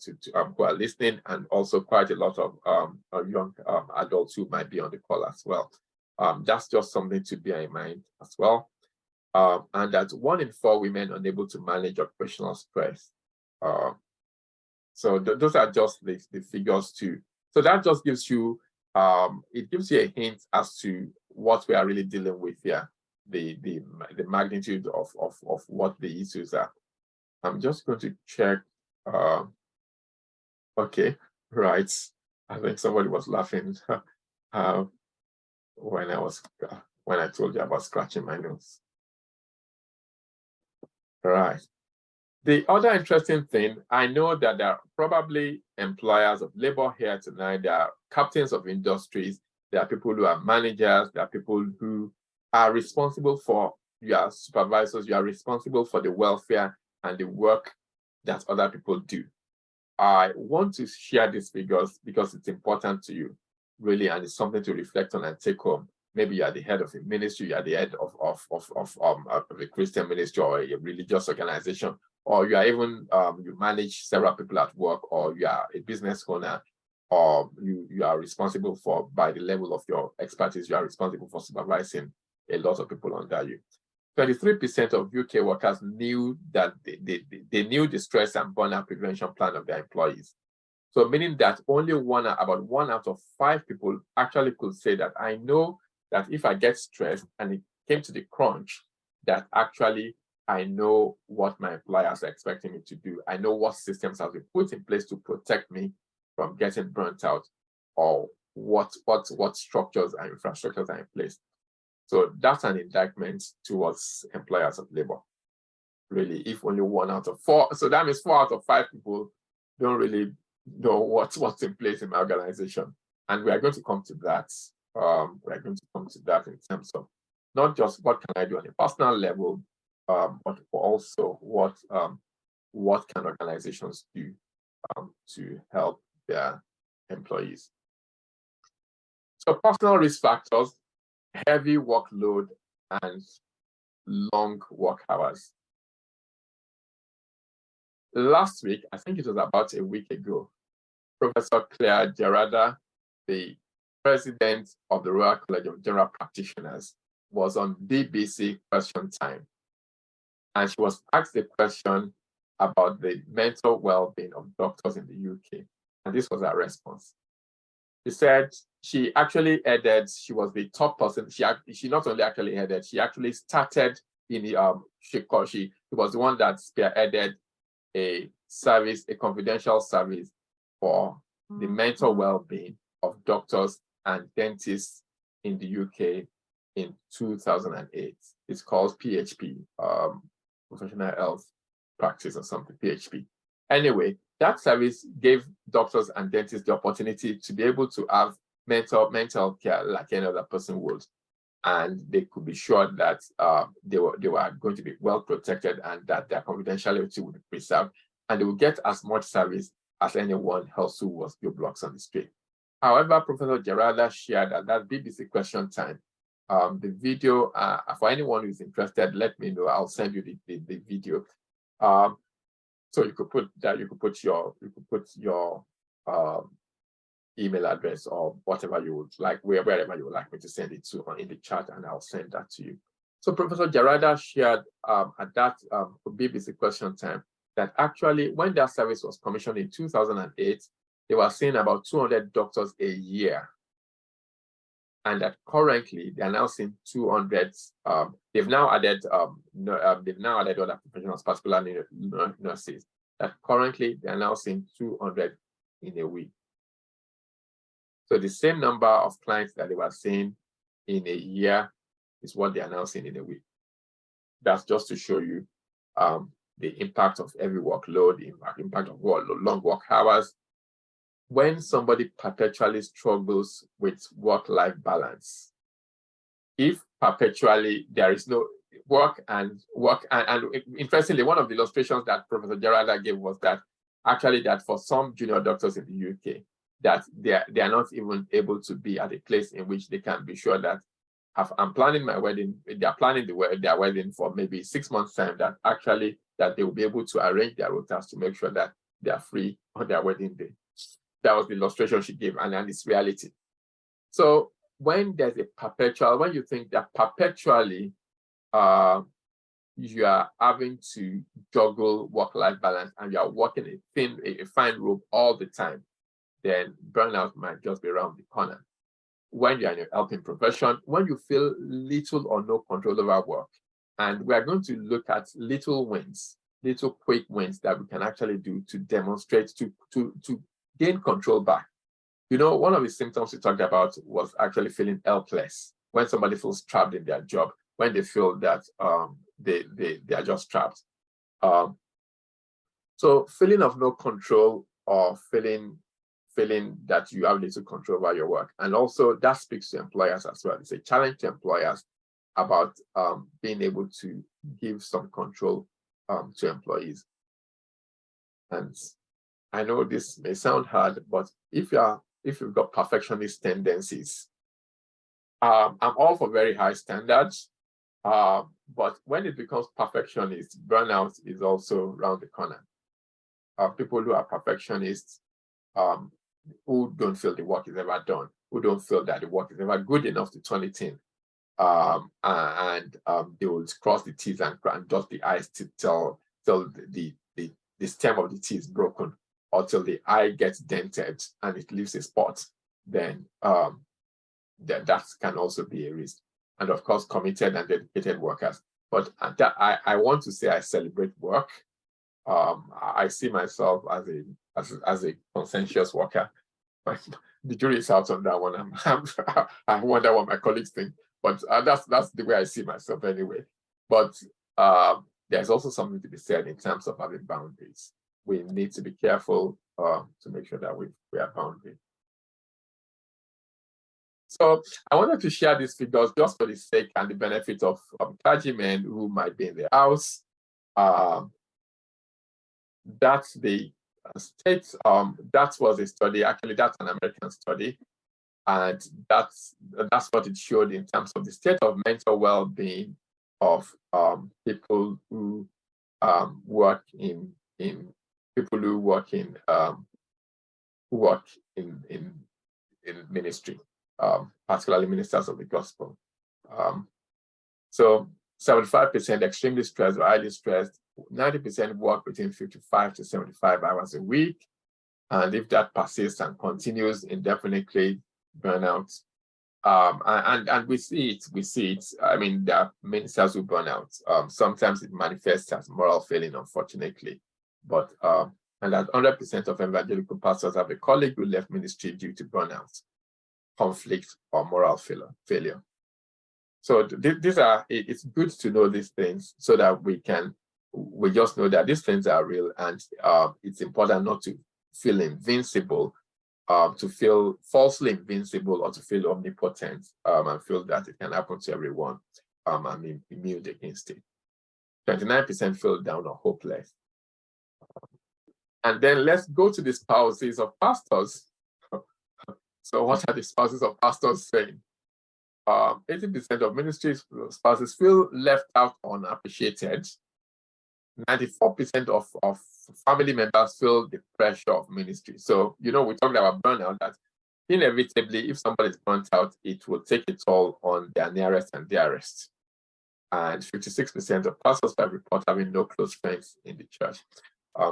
who are listening, and also quite a lot of young adults who might be on the call as well. That's just something to bear in mind as well. And that 1 in 4 women unable to manage occupational stress. So those are just the figures too. So that just gives you it gives you a hint as to what we are really dealing with here, the magnitude of what the issues are. I'm just going to check. Okay, right. I think somebody was laughing when I told you about scratching my nose. Right. The other interesting thing, I know that there are probably employers of labor here tonight. There are captains of industries. There are people who are managers. There are people who are responsible for your supervisors. You are responsible for the welfare and the work that other people do. I want to share these figures because it's important to you, really, and it's something to reflect on and take home. Maybe you are the head of a ministry, you are the head of a Christian ministry or a religious organization, or you are even you manage several people at work, or you are a business owner, or you are responsible for, by the level of your expertise, you are responsible for supervising a lot of people under you. 23% of UK workers knew that they knew the stress and burnout prevention plan of their employees. So meaning that only about 1 out of 5 people actually could say that I know that if I get stressed and it came to the crunch, that actually I know what my employers are expecting me to do. I know what systems have been put in place to protect me from getting burnt out, or what structures and infrastructures are in place. So that's an indictment towards employers of labor. Really, if only 1 out of 4, so that means 4 out of 5 people don't really know what's in place in my organization. And we are going to come to that. We're going to come to that in terms of not just what can I do on a personal level, but also what can organizations do to help their employees. So personal risk factors, heavy workload, and long work hours. Last week, I think it was about a week ago, Professor Claire Gerada, the president of the Royal College of General Practitioners, was on BBC Question Time. And she was asked a question about the mental well-being of doctors in the UK. And this was her response. She said she actually headed, she was the top person. She not only actually headed, she actually started in the, she was the one that spearheaded a service, a confidential service for the mental well-being of doctors and dentists in the UK in 2008. It's called PHP, Professional Health Practice or something, PHP. Anyway, that service gave doctors and dentists the opportunity to be able to have mental care like any other person would. And they could be sure that they were going to be well protected and that their confidentiality would be preserved. And they would get as much service as anyone else who was your blocks on the street. However, Professor Gerada shared that BBC Question Time. The video, for anyone who's interested, let me know. I'll send you the video. So you could put that, you could put your email address or whatever you would like, wherever you would like me to send it to in the chat, and I'll send that to you. So Professor Gerada shared at that BBC Question Time that actually when that service was commissioned in 2008, they were seeing about 200 doctors a year. And that currently they are now seeing 200. They've now added other professionals, particularly nurses. That currently they are now seeing 200 in a week. So the same number of clients that they were seeing in a year is what they are now seeing in a week. That's just to show you the impact of heavy workload, the impact of long work hours. When somebody perpetually struggles with work-life balance, if perpetually there is no work and interestingly, one of the illustrations that Professor Gerada gave was that actually that for some junior doctors in the UK, that they are not even able to be at a place in which they can be sure that I'm planning my wedding, they are planning their wedding for maybe 6 months' time, that actually that they will be able to arrange their rotas to make sure that they are free on their wedding day. That was the illustration she gave, and it's reality. So when there's a perpetual, when you think that perpetually you are having to juggle work-life balance and you are working a fine rope all the time, then burnout might just be around the corner. When you're in your helping profession, when you feel little or no control over work, and we are going to look at little wins, little quick wins that we can actually do to demonstrate, to gain control back. You know, one of the symptoms we talked about was actually feeling helpless. When somebody feels trapped in their job, when they feel that they are just trapped. So feeling of no control, or feeling that you have little control over your work. And also that speaks to employers as well. It's a challenge to employers about being able to give some control to employees. And I know this may sound hard, but if you've got perfectionist tendencies, I'm all for very high standards, but when it becomes perfectionist, burnout is also around the corner. People who are perfectionists, who don't feel the work is ever done, who don't feel that the work is ever good enough to turn it in, they will cross the T's and dot the I's till the stem of the T is broken, or till the I gets dented and it leaves a spot. Then that can also be a risk. And of course, committed and dedicated workers. But that I want to say I celebrate work. I see myself as a conscientious worker. The jury is out on that one. I wonder what my colleagues think, but that's the way I see myself anyway. But there's also something to be said in terms of having boundaries. We need to be careful to make sure that we are boundary. So I wanted to share these figures just for the sake and the benefit of clergymen who might be in the house. That's the state. That was a study. Actually, that's an American study, and that's what it showed in terms of the state of mental well-being of people who work in people who work in ministry, particularly ministers of the gospel. So 75% extremely stressed or highly stressed, 90% work between 55 to 75 hours a week. And if that persists and continues indefinitely, burnout. And we see it. I mean, there are ministers who burn out. Sometimes it manifests as moral failing, unfortunately. But and that 100% of evangelical pastors have a colleague who left ministry due to burnout, conflict, or moral failure. So these are, it's good to know these things so that we just know that these things are real, and it's important not to feel invincible, to feel falsely invincible, or to feel omnipotent, and feel that it can happen to everyone, and be immune against it. 29% feel down or hopeless. And then let's go to the spouses of pastors. So what are the spouses of pastors saying? 80% of ministry spouses feel left out or unappreciated. 94% of family members feel the pressure of ministry. So, we talked about burnout, that inevitably, if somebody is burnt out, it will take a toll on their nearest and dearest. And 56% of pastors have reported having no close friends in the church.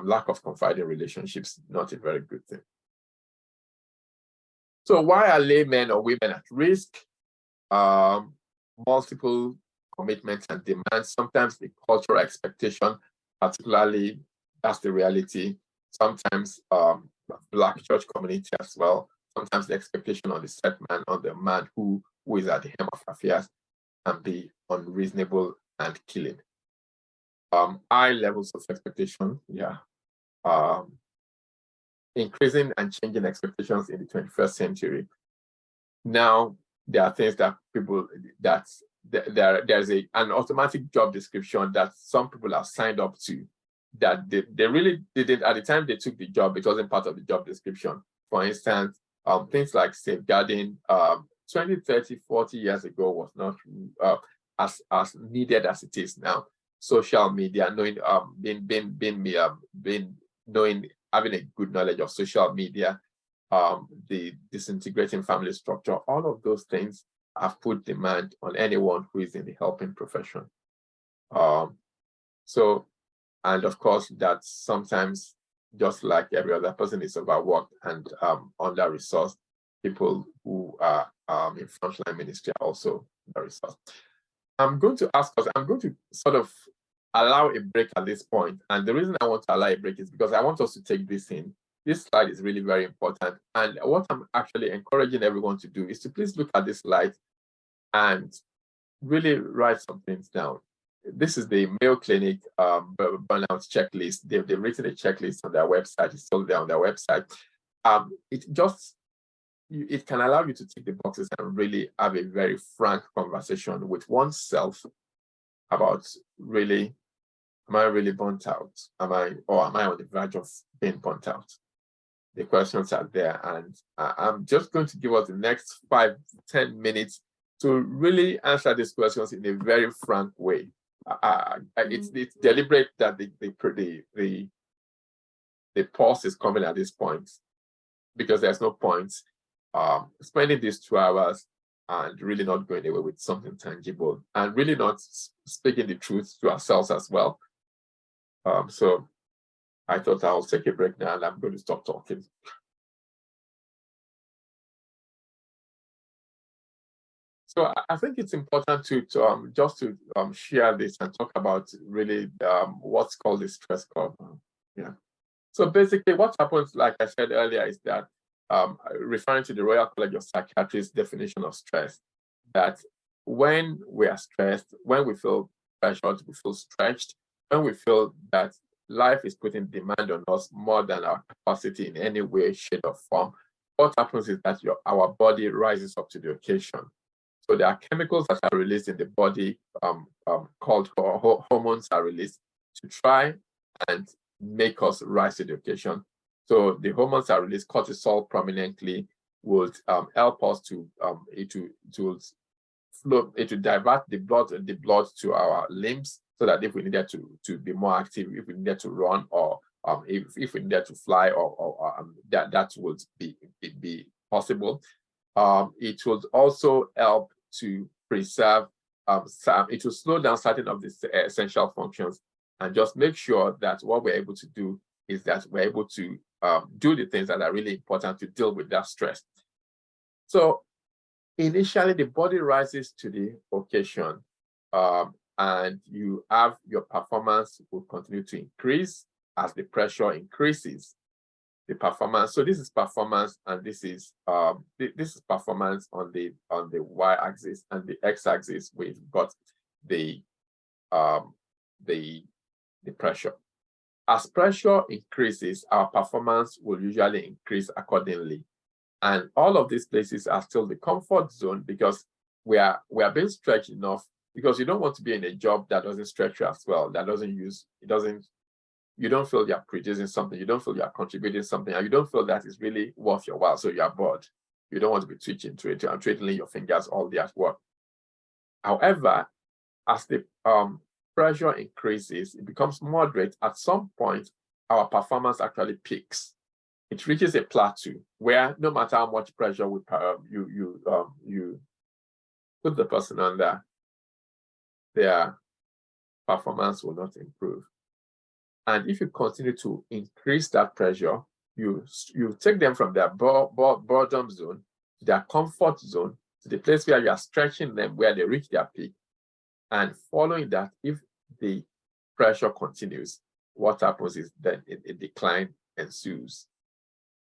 Lack of confiding relationships, not a very good thing. So why are laymen or women at risk? Multiple commitments and demands, sometimes the cultural expectation, particularly, that's the reality. Sometimes Black church community as well. Sometimes the expectation on the set man, on the man who is at the helm of affairs, can be unreasonable and killing. High levels of expectation, increasing and changing expectations in the 21st century. Now, there are things that there's an automatic job description that some people have signed up to, that they really didn't, at the time they took the job, it wasn't part of the job description. For instance, things like safeguarding 20, 30, 40 years ago was not as needed as it is now. Social media, knowing having a good knowledge of social media, the disintegrating family structure, all of those things have put demand on anyone who is in the helping profession. And of course, that sometimes, just like every other person, is overworked and under-resourced. People who are in frontline ministry are also under-resourced. I'm going to sort of allow a break at this point. And the reason I want to allow a break is because I want us to take this in. This slide is really very important. And what I'm actually encouraging everyone to do is to please look at this slide and really write some things down. This is the Mayo Clinic burnout checklist. They've written a checklist on their website. It's still there on their website. It can allow you to tick the boxes and really have a very frank conversation with oneself about, really, am I really burnt out? Am I on the verge of being burnt out? The questions are there, and I'm just going to give us the next 5-10 minutes to really answer these questions in a very frank way. It's deliberate that the pause is coming at this point, because there's no point spending these 2 hours and really not going away with something tangible, and really not speaking the truth to ourselves as well. So I thought I'll take a break now, and I'm going to stop talking. So I think it's important to share this and talk about really what's called the stress curve. So basically, what happens, like I said earlier, is that referring to the Royal College of Psychiatrists' definition of stress, that when we are stressed, when we feel pressured, we feel stretched, when we feel that life is putting demand on us more than our capacity in any way, shape, or form, what happens is that our body rises up to the occasion. So there are chemicals that are released in the body, called hormones are released to try and make us rise to the occasion. So the hormones are released. Cortisol prominently would help us to flow, it will divert the blood to our limbs, so that if we needed to be more active, if we needed to run, or if we needed to fly, or that would be possible. It would also help to preserve it will slow down certain of the essential functions, and just make sure that what we're able to do is that we're able to do the things that are really important to deal with that stress. So initially, the body rises to the occasion, and you have your performance will continue to increase as the pressure increases. The performance. So this is performance, and this is performance on the y-axis, and the x-axis we've got the pressure. As pressure increases, our performance will usually increase accordingly. And all of these places are still the comfort zone, because we are being stretched enough, because you don't want to be in a job that doesn't stretch you as well, that you don't feel you're producing something, you don't feel you're contributing something, and you don't feel that is really worth your while, so you're bored. You don't want to be twitching to it and twiddling your fingers all day at work. However, as the pressure increases, it becomes moderate. At some point, our performance actually peaks. It reaches a plateau where no matter how much pressure you put the person under, their performance will not improve. And if you continue to increase that pressure, you take them from their boredom zone to their comfort zone, to the place where you are stretching them, where they reach their peak. And following that, if the pressure continues, what happens is then a decline ensues.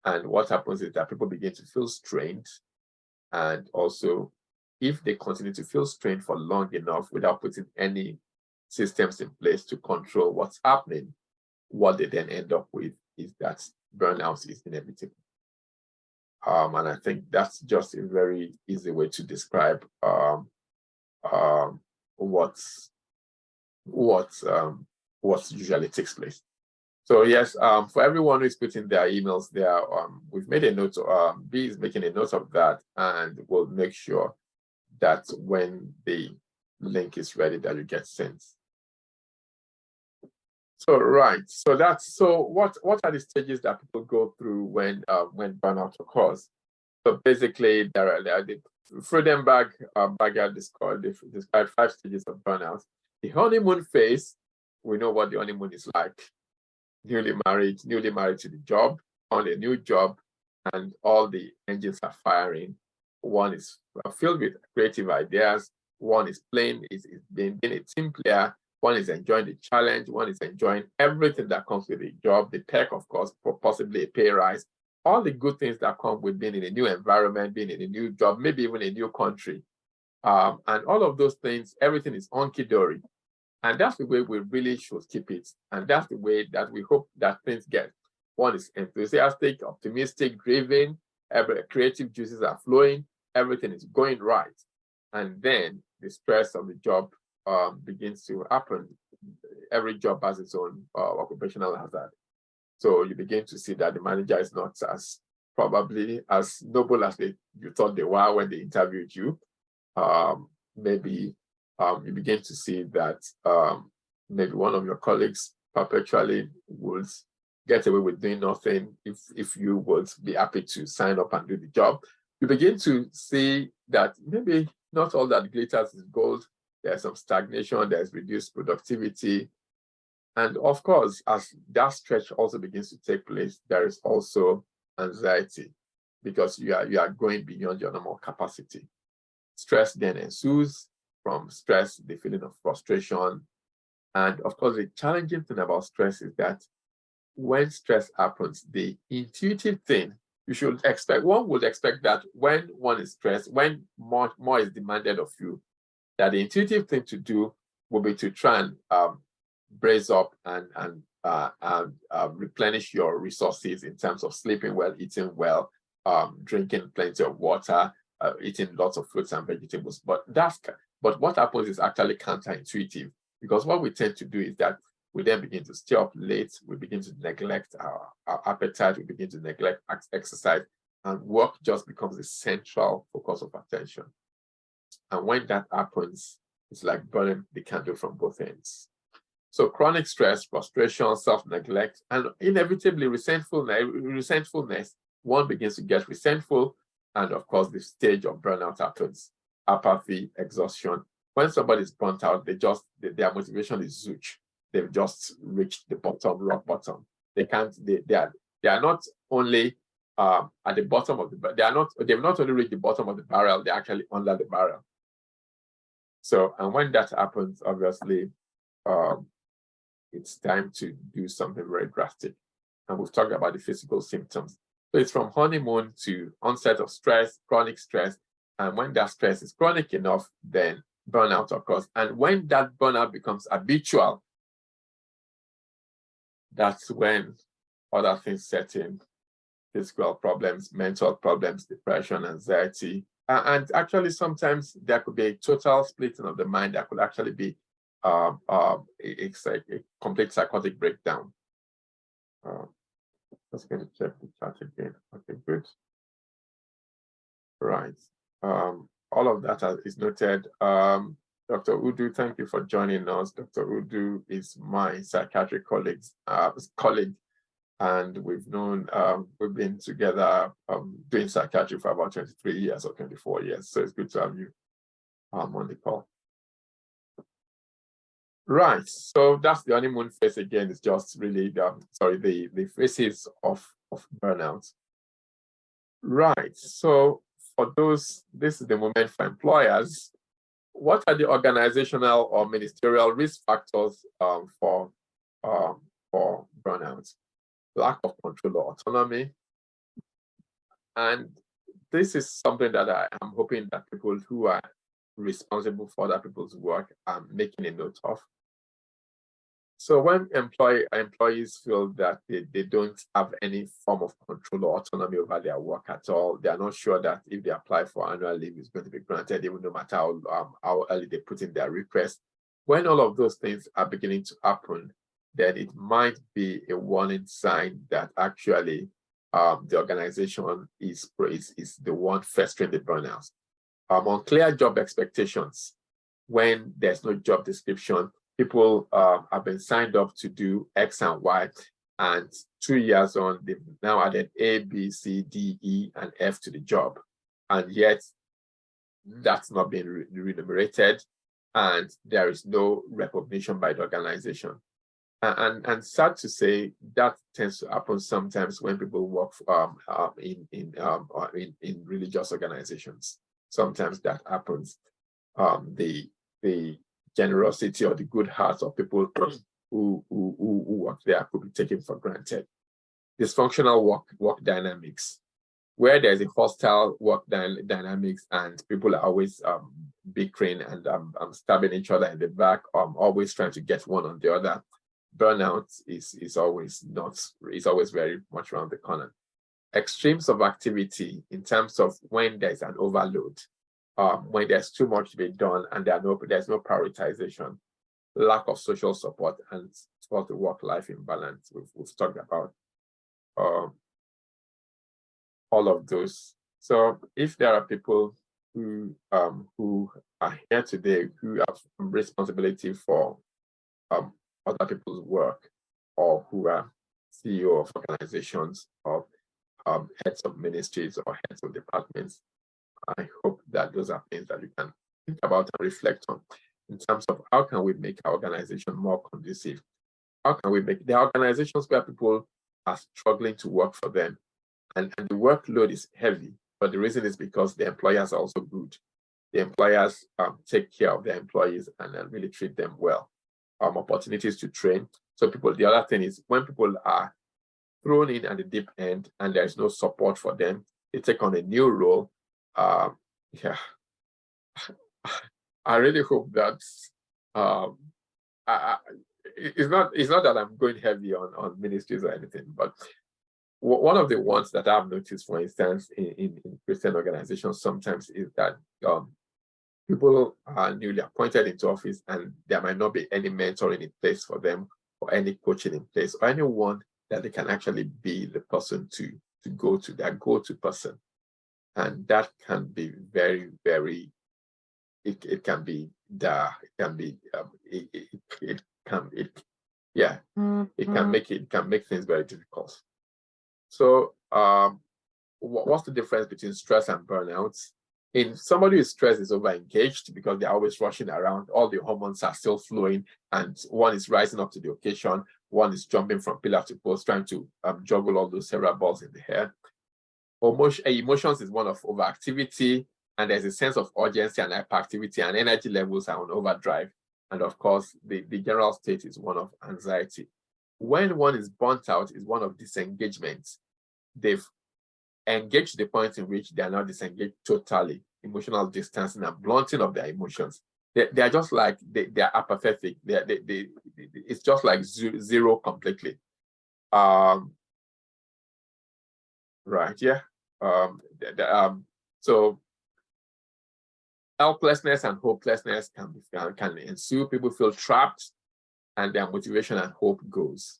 And what happens is that people begin to feel strained. And also, if they continue to feel strained for long enough without putting any systems in place to control what's happening, what they then end up with is that burnout is inevitable. And I think that's just a very easy way to describe what usually takes place. So yes, for everyone who's putting their emails there, we've made a note. B is making a note of that, and we'll make sure that when the link is ready, that you get sent. So right, so what are the stages that people go through when burnout occurs? So basically, there are the Freudenberg described 5 stages of burnout. The honeymoon phase, we know what the honeymoon is like. Newly married to the job, on a new job, and all the engines are firing. One is filled with creative ideas. One is playing, is being a team player. One is enjoying the challenge. One is enjoying everything that comes with the job, the perk, of course, possibly a pay rise, all the good things that come with being in a new environment, being in a new job, maybe even a new country. And all of those things, everything is hunky-dory. And that's the way we really should keep it. And that's the way that we hope that things get. One is enthusiastic, optimistic, driven, creative juices are flowing, everything is going right. And then the stress of the job begins to happen. Every job has its own occupational hazard. So you begin to see that the manager is not probably as noble as you thought they were when they interviewed you. Maybe you begin to see that maybe one of your colleagues perpetually would get away with doing nothing if you would be happy to sign up and do the job. You begin to see that maybe not all that glitters is gold. There's some stagnation, there's reduced productivity. And of course, as that stretch also begins to take place, there is also anxiety, because you are going beyond your normal capacity. Stress then ensues. From stress, the feeling of frustration. And of course, the challenging thing about stress is that when stress happens, the intuitive thing you should expect, one would expect that when one is stressed, when more is demanded of you, that the intuitive thing to do will be to try and brace up and replenish your resources in terms of sleeping well, eating well, drinking plenty of water, eating lots of fruits and vegetables. But what happens is actually counterintuitive, because what we tend to do is that we then begin to stay up late, we begin to neglect our appetite, we begin to neglect exercise, and work just becomes the central focus of attention. And when that happens, it's like burning the candle from both ends. So chronic stress, frustration, self-neglect, and inevitably resentfulness, one begins to get resentful. And of course, the stage of burnout happens. Apathy, exhaustion. When somebody's burnt out, their motivation is zilch. They've just reached the bottom, rock bottom. They are not only at the bottom of they've not only reached the bottom of the barrel, they're actually under the barrel. So, and when that happens, obviously, it's time to do something very drastic. And we've talked about the physical symptoms. So it's from honeymoon to onset of stress, chronic stress. And when that stress is chronic enough, then burnout occurs. And when that burnout becomes habitual, that's when other things set in. Physical problems, mental problems, depression, anxiety. And actually, sometimes there could be a total splitting of the mind. That could actually be a complete psychotic breakdown. Just going to check the chat again. Okay, good. Right. All of that is noted. Dr. Udu, thank you for joining us. Dr. Udu is my psychiatric colleague, and we've been together doing psychiatry for about 23 years or 24 years. So it's good to have you on the call. Right, so that's the honeymoon phase again. It's just really, the phases of burnout. Right, so for those, this is the moment for employers. What are the organizational or ministerial risk factors for burnout? Lack of control or autonomy. And this is something that I am hoping that people who are responsible for other people's work are making a note of. So when employees feel that they don't have any form of control or autonomy over their work at all, they are not sure that if they apply for annual leave, it's going to be granted, even no matter how early they put in their request. When all of those things are beginning to happen, then it might be a warning sign that actually the organization is the one festering the burnout. Unclear job expectations. When there's no job description, people have been signed up to do X and Y, and 2 years on, they've now added A, B, C, D, E, and F to the job. And yet, that's not being remunerated, and there is no recognition by the organization. And sad to say, that tends to happen sometimes when people work in religious organizations. Sometimes that happens. The generosity or the good hearts of people who work there could be taken for granted. Dysfunctional work dynamics, where there's a hostile work dynamics and people are always bickering and stabbing each other in the back, always trying to get one on the other. Burnout is always very much around the corner. Extremes of activity in terms of when there's an overload, when there's too much to be done and there's no prioritization, lack of social support, and support the work-life imbalance. We've talked about all of those. So if there are people who are here today who have responsibility for other people's work, or who are CEO of organizations, or heads of ministries or heads of departments, I hope that those are things that you can think about and reflect on in terms of how can we make our organization more conducive? How can we make the organizations where people are struggling to work for them and the workload is heavy, but the reason is because the employers are also good. The employers take care of their employees and really treat them well. Opportunities to train. So the other thing is when people are thrown in at the deep end and there's no support for them, they take on a new role. I really hope that it's not that I'm going heavy on ministries or anything, but one of the ones that I've noticed, for instance, in Christian organizations sometimes is that people are newly appointed into office and there might not be any mentoring in place for them or any coaching in place or anyone that they can actually be the person to go to, their go-to person. And that can be very, very it can be it can yeah, it can make things very difficult. So what's the difference between stress and burnout? In somebody who's stressed is over engaged because they're always rushing around, all the hormones are still flowing, and one is rising up to the occasion, one is jumping from pillar to post, trying to juggle all those cerebral balls in the hair. Emotions is one of overactivity, and there's a sense of urgency and hyperactivity, and energy levels are on overdrive. And of course, the general state is one of anxiety. When one is burnt out, is one of disengagement. They've engaged to the point in which they are not disengaged totally, emotional distancing and blunting of their emotions. They are just like, they are apathetic. It's just like zero completely. Right, yeah. So helplessness and hopelessness can ensue. People feel trapped, and their motivation and hope goes.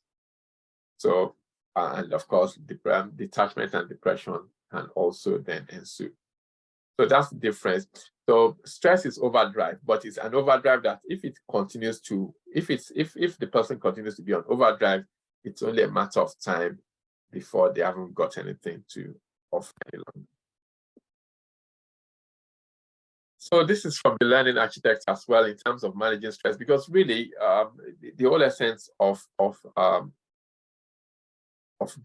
So, and of course, detachment and depression can also then ensue. So that's the difference. So stress is overdrive, but it's an overdrive that if it continues to, if the person continues to be on overdrive, it's only a matter of time before they haven't got anything to offer any longer. So this is from the learning architect as well in terms of managing stress, because really the whole essence of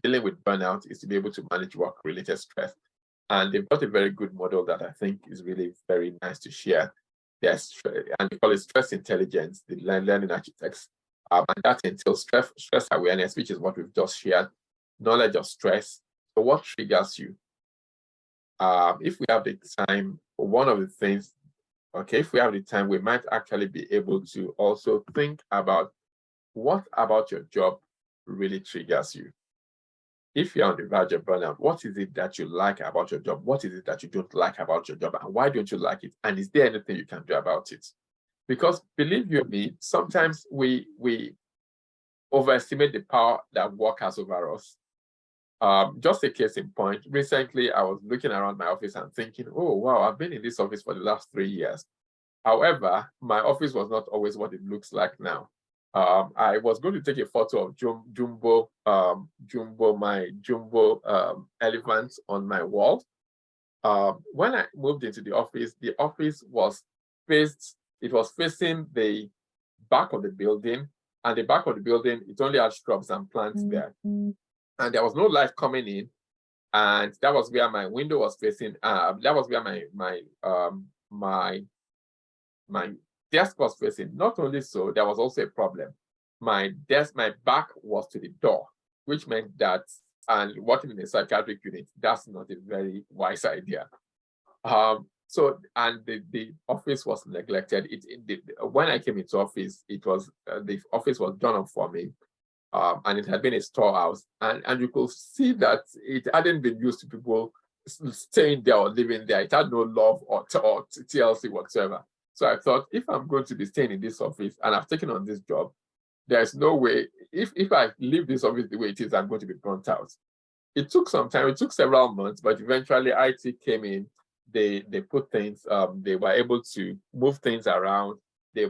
dealing with burnout is to be able to manage work-related stress. And they've got a very good model that I think is really very nice to share. Yes, and they call it stress intelligence, the learning architects. And that entails stress awareness, which is what we've just shared, knowledge of stress. So what triggers you? If we have the time, one of the things, okay, if we have the time, we might actually be able to also think about what about your job really triggers you. If you're on the verge of burnout, what is it that you like about your job? What is it that you don't like about your job? And why don't you like it? And is there anything you can do about it? Because believe you me, sometimes we overestimate the power that work has over us. Just a case in point, recently I was looking around my office and thinking, oh, wow, I've been in this office for the last 3 years. However, my office was not always what it looks like now. I was going to take a photo of my jumbo elephant on my wall. When I moved into the office was facing the back of the building, and the back of the building, it only had shrubs and plants there. And there was no light coming in, and that was where my window was facing. That was where my desk was facing. Not only so, there was also a problem. My back was to the door, which meant that, and working in a psychiatric unit, that's not a very wise idea. So, and the office was neglected. When I came into office, it was the office was done up for me, and it had been a storehouse, and you could see that it hadn't been used to people staying there or living there. It had no love or TLC whatsoever. So I thought, if I'm going to be staying in this office and I've taken on this job, there's no way, if I leave this office the way it is, I'm going to be burnt out. It took some time, it took several months, but eventually IT came in, they put things, they were able to move things around. They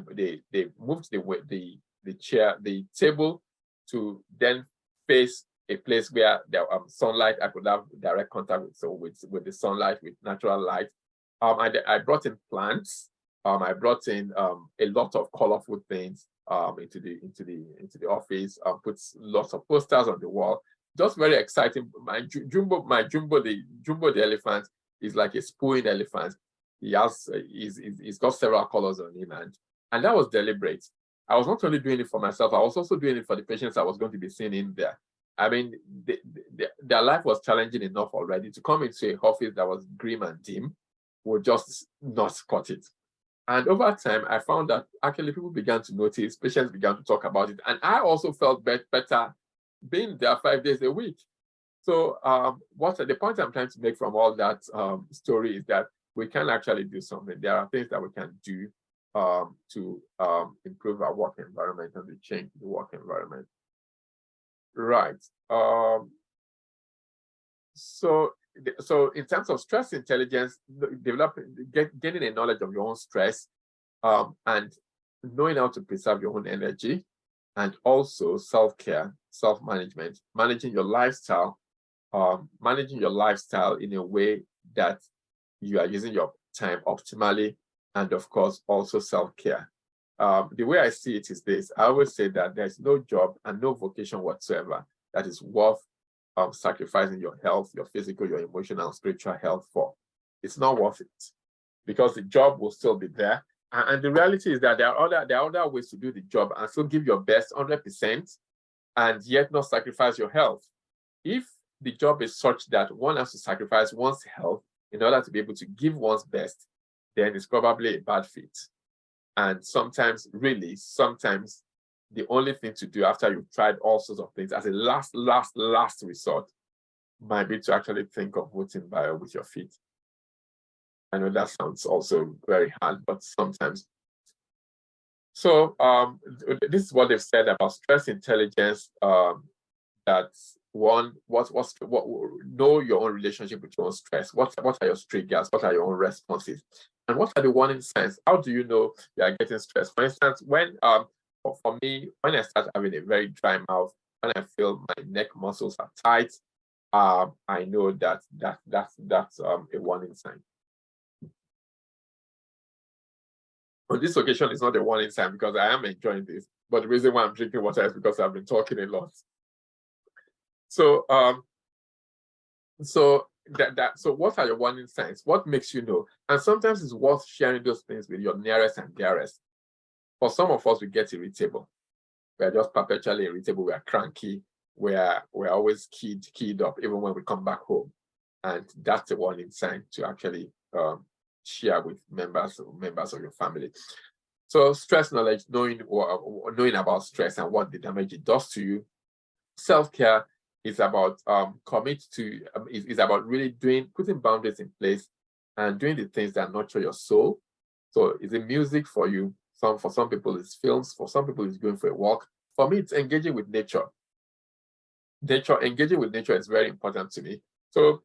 moved the table to then face a place where there sunlight, I could have direct contact with the sunlight, with natural light. I brought in plants. I brought in a lot of colorful things into the office. Put lots of posters on the wall. Just very exciting. My jumbo the elephant is like a spoon elephant. He's got several colors on him, and that was deliberate. I was not only doing it for myself, I was also doing it for the patients I was going to be seeing in there. I mean, their life was challenging enough already. To come into an office that was grim and dim would just not cut it. And over time, I found that actually people began to notice, patients began to talk about it. And I also felt better being there 5 days a week. So the point I'm trying to make from all that story is that we can actually do something. There are things that we can do to improve our work environment and to change the work environment. Right. So so in terms of stress intelligence, gaining a knowledge of your own stress, and knowing how to preserve your own energy, and also self-care, self-management, managing your lifestyle in a way that you are using your time optimally, and of course also self-care. The way I see it is this: I always say that there's no job and no vocation whatsoever that is worth sacrificing your health, your physical, your emotional, spiritual health for. It's not worth it, because the job will still be there. And the reality is that there are other ways to do the job and still give your best 100% and yet not sacrifice your health. If the job is such that one has to sacrifice one's health in order to be able to give one's best, then it's probably a bad fit. And sometimes the only thing to do after you've tried all sorts of things as a last resort might be to actually think of voting bio with your feet. I know that sounds also very hard, but sometimes. So this is what they've said about stress intelligence. That one, know your own relationship with your own stress. What are your triggers? What are your own responses? And what are the warning signs? How do you know you are getting stressed? For instance, when for me, when I start having a very dry mouth, when I feel my neck muscles are tight, I know that's a warning sign. On this occasion, it's not a warning sign because I am enjoying this, but the reason why I'm drinking water is because I've been talking a lot. So what are your warning signs? What makes you know? And sometimes it's worth sharing those things with your nearest and dearest. For some of us, we get irritable. We are just perpetually irritable. We are cranky. We're always keyed up, even when we come back home. And that's a warning sign to actually share with members of your family. So stress knowledge, knowing about stress and what the damage it does to you. Self-care is about is about really putting boundaries in place and doing the things that nurture your soul. So is it music for you? For some people it's films, for some people it's going for a walk. For me, it's engaging with nature. Engaging with nature is very important to me. So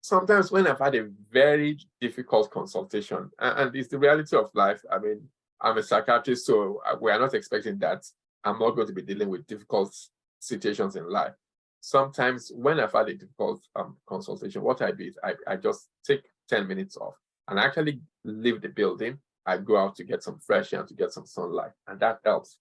sometimes when I've had a very difficult consultation, and it's the reality of life. I mean, I'm a psychiatrist, so we are not expecting that I'm not going to be dealing with difficult situations in life. Sometimes when I've had a difficult consultation, what I do is I just take 10 minutes off and actually leave the building. I go out to get some fresh air, to get some sunlight, and that helps.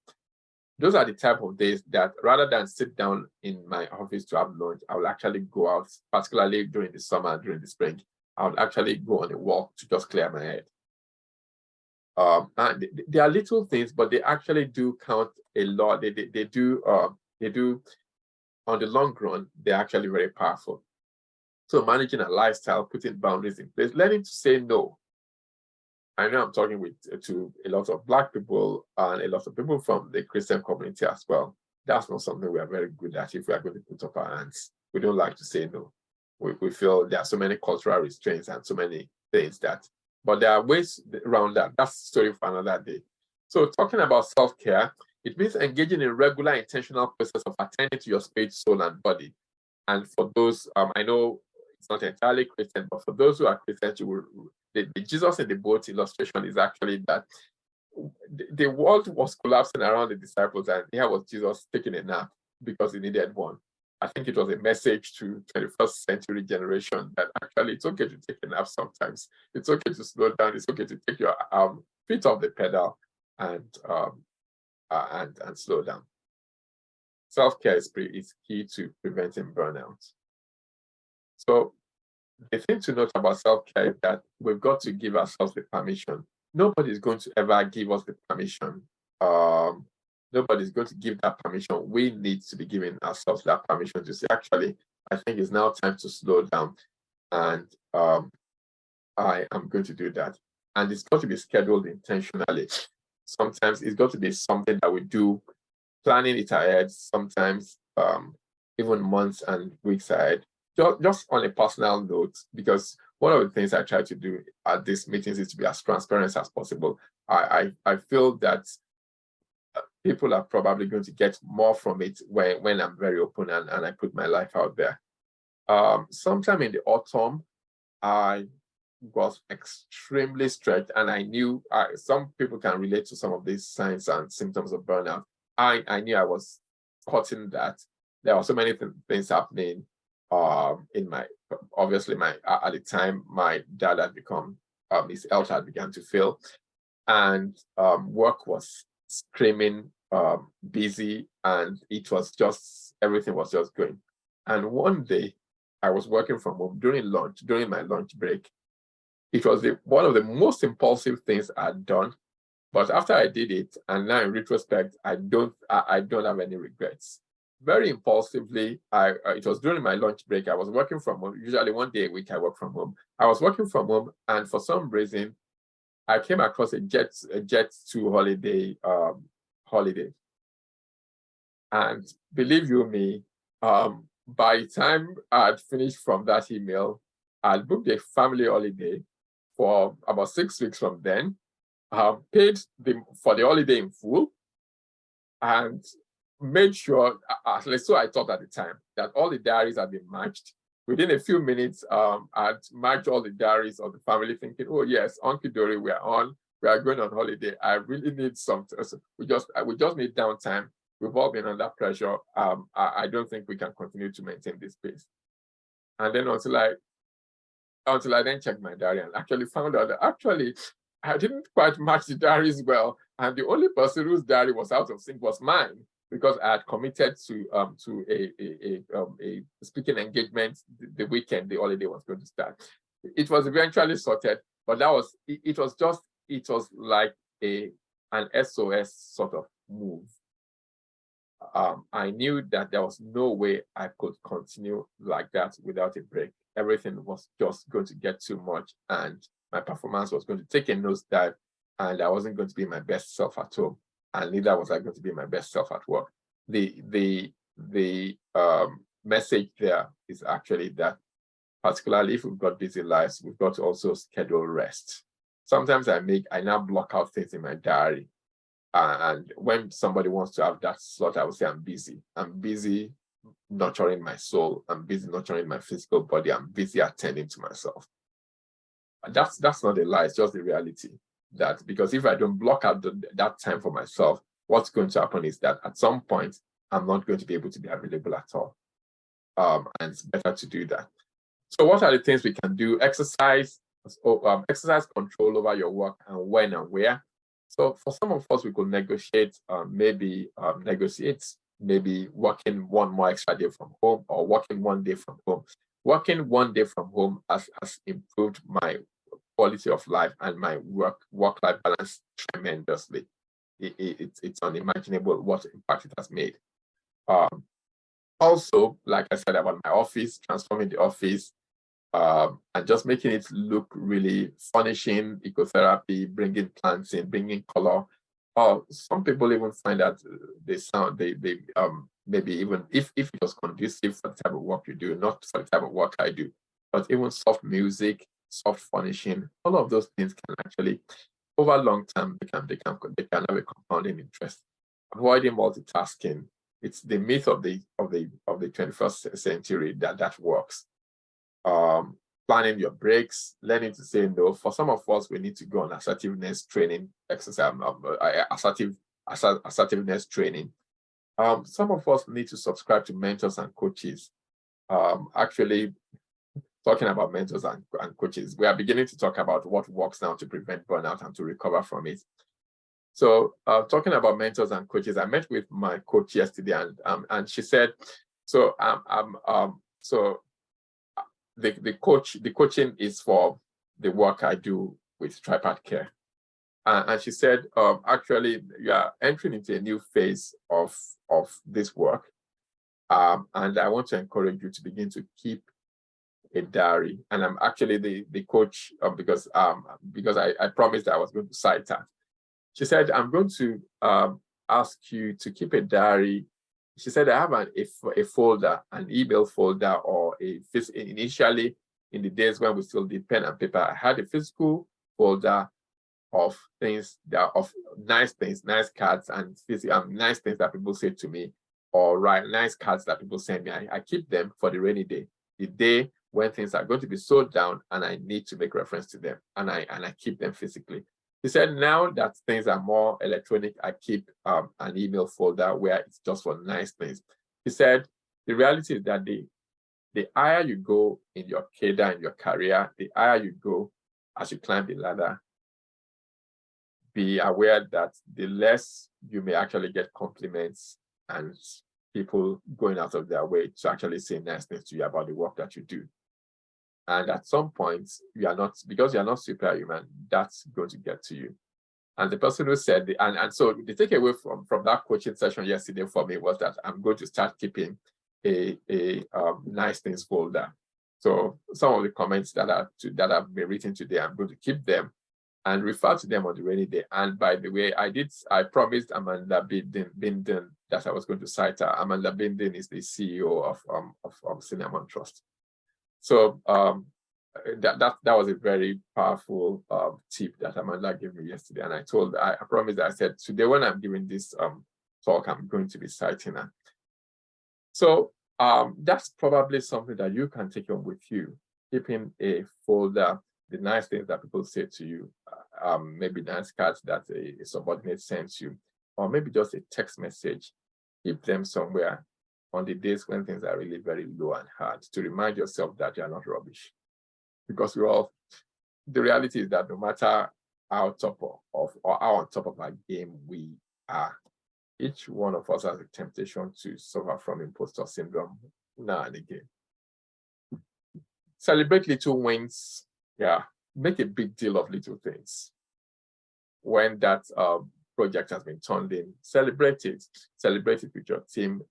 Those are the type of days that rather than sit down in my office to have lunch, I will actually go out, particularly during the summer, during the spring. I would actually go on a walk to just clear my head. And they are little things, but they actually do count a lot. They do on the long run, they're actually very powerful. So managing a lifestyle, putting boundaries in place, learning to say no. I know I'm talking to a lot of Black people and a lot of people from the Christian community as well. That's not something we are very good at if we are going to put up our hands. We don't like to say no. We feel there are so many cultural restraints and so many things but there are ways around that. That's a story for another day. So talking about self-care, it means engaging in regular intentional process of attending to your spirit, soul, and body. And for those, I know it's not entirely Christian, but for those who are Christians, the Jesus in the boat illustration is actually that the world was collapsing around the disciples, and here was Jesus taking a nap because he needed one. I think it was a message to 21st century generation that actually it's okay to take a nap sometimes. It's okay to slow down. It's okay to take your feet off the pedal and slow down. Self-care is key to preventing burnout. So the thing to note about self-care is that we've got to give ourselves the permission. Nobody's going to ever give us the permission. Nobody's going to give that permission. We need to be giving ourselves that permission to say, actually, I think it's now time to slow down. And I am going to do that. And it's got to be scheduled intentionally. Sometimes it's got to be something that we do, planning it ahead, sometimes even months and weeks ahead. Just on a personal note, because one of the things I try to do at these meetings is to be as transparent as possible. I feel that people are probably going to get more from it when I'm very open and I put my life out there. Sometime in the autumn, I was extremely stretched, and I knew some people can relate to some of these signs and symptoms of burnout. I knew I was cutting that. There were so many things happening. In my obviously my at the time my dad had become his health had begun to fail, and work was screaming busy, and it was just everything was just going. And one day I was working from home during my lunch break. It was one of the most impulsive things I'd done, but after I did it, and now in retrospect, I don't have any regrets. Very impulsively, it was during my lunch break. I was working from home. Usually, one day a week, I work from home. I was working from home, and for some reason, I came across a Jet2 holiday, and believe you me, by the time I'd finished from that email, I'd booked a family holiday for about 6 weeks from then, paid for the holiday in full, and made sure, at least so I thought at the time, that all the diaries had been matched. Within a few minutes, I'd matched all the diaries of the family, thinking, oh yes, Uncle Dory, we are going on holiday. I really need something. So we just need downtime. We've all been under pressure. I don't think we can continue to maintain this pace. And then until I then checked my diary and actually found out that actually I didn't quite match the diaries well. And the only person whose diary was out of sync was mine, because I had committed to a speaking engagement the weekend the holiday was going to start. It was eventually sorted, but it was like an SOS sort of move. I knew that there was no way I could continue like that without a break. Everything was just going to get too much, and my performance was going to take a nosedive, and I wasn't going to be my best self at home, and neither was I going to be my best self at work. The message there is actually that, particularly if we've got busy lives, we've got to also schedule rest. Sometimes I now block out things in my diary. And when somebody wants to have that slot, I would say I'm busy. I'm busy nurturing my soul. I'm busy nurturing my physical body. I'm busy attending to myself. And that's not a lie. It's just the reality. That because if I don't block out that time for myself, what's going to happen is that at some point, I'm not going to be able to be available at all. And it's better to do that. So what are the things we can do? Exercise control over your work and when and where. So for some of us, we could negotiate maybe working one more extra day from home, or working 1 day from home. Working 1 day from home has improved my quality of life and my work-life balance tremendously. It's unimaginable what impact it has made. Also, like I said about my office, transforming the office, and just making it look really furnishing, ecotherapy, bringing plants in, bringing color. Some people even find that they maybe even if it was conducive for the type of work you do, not for the type of work I do, but even soft music, soft furnishing, all of those things can actually, over long term, they can have a compounding interest. Avoiding multitasking, it's the myth of the 21st century that works. Planning your breaks, learning to say no. For some of us, we need to go on assertiveness training, assertiveness training. Some of us need to subscribe to mentors and coaches. Actually, talking about mentors and coaches, we are beginning to talk about what works now to prevent burnout and to recover from it. So, talking about mentors and coaches, I met with my coach yesterday, and she said, so the coaching is for the work I do with Tripart Care. And she said, actually, you are entering into a new phase of this work. And I want to encourage you to begin to keep a diary. And I'm actually the coach because I promised I was going to cite her. She said, I'm going to ask you to keep a diary. She said, I have a folder, an email folder, or initially in the days when we still did pen and paper, I had a physical folder of things of nice things, nice cards, and nice things that people say to me, or nice cards that people send me. I keep them for the rainy day. the day when things are going to be so down and I need to make reference to them, and I keep them physically. He said, now that things are more electronic, I keep an email folder where it's just for nice things. He said, the reality is that the higher you go in your cadre, in your career, the higher you go as you climb the ladder, be aware that the less you may actually get compliments and people going out of their way to actually say nice things to you about the work that you do. And at some point, you are not, because you are not superhuman, that's going to get to you. And the person who said, and so the takeaway from that coaching session yesterday for me was that I'm going to start keeping a nice things folder. So some of the comments that have been written today, I'm going to keep them and refer to them on the rainy day. And by the way, I promised Amanda Binden that I was going to cite her. Amanda Binden is the CEO of Cinnamon Trust. So that was a very powerful tip that Amanda gave me yesterday. And I promised that I said, today when I'm giving this talk, I'm going to be citing her. So that's probably something that you can take on with you, keeping a folder, the nice things that people say to you, maybe nice cards that a subordinate sends you, or maybe just a text message. Keep them somewhere on the days when things are really very low and hard, to remind yourself that you're not rubbish. Because the reality is that no matter how top of or how on top of our game we are, each one of us has a temptation to suffer from imposter syndrome now and again. Celebrate little wins. Yeah, make a big deal of little things. When that project has been turned in, celebrate it with your team.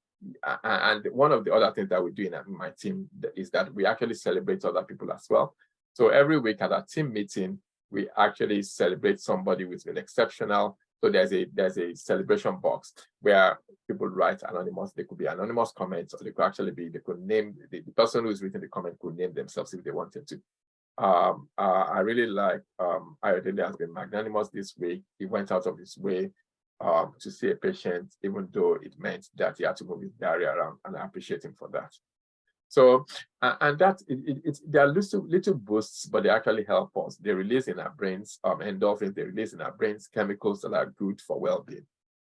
And one of the other things that we do in my team is that we actually celebrate other people as well. So every week at our team meeting, we actually celebrate somebody who's been exceptional. So there's a celebration box where people write anonymous. They could be anonymous comments, or they could name the person who's written the comment could name themselves if they wanted to. I really like Ayodele has been magnanimous this week. He went out of his way to see a patient, even though it meant that he had to move his diary around, and I appreciate him for that. So, and that they are little boosts, but they actually help us. They release in our brains endorphins, they release in our brains chemicals that are good for well-being.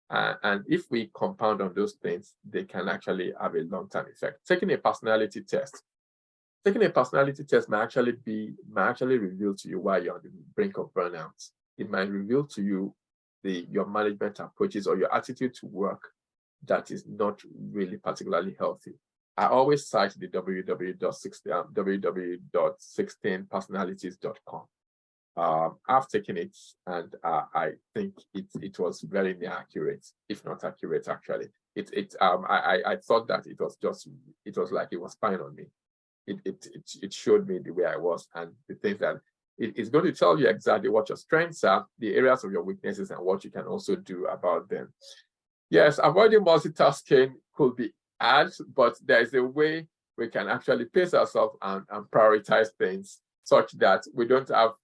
And if we compound on those things, they can actually have a long-term effect. Taking a personality test. Taking a personality test might actually reveal to you why you're on the brink of burnout. It might reveal to you your management approaches or your attitude to work that is not really particularly healthy. I always cite the www.16personalities.com. I've taken it, and I think it was very inaccurate, if not accurate, actually. I thought that it was like it was spying on me. It showed me the way I was, and the things that it's going to tell you exactly what your strengths are, the areas of your weaknesses, and what you can also do about them. Yes, avoiding multitasking could be hard, but there's a way we can actually pace ourselves and prioritize things such that we don't have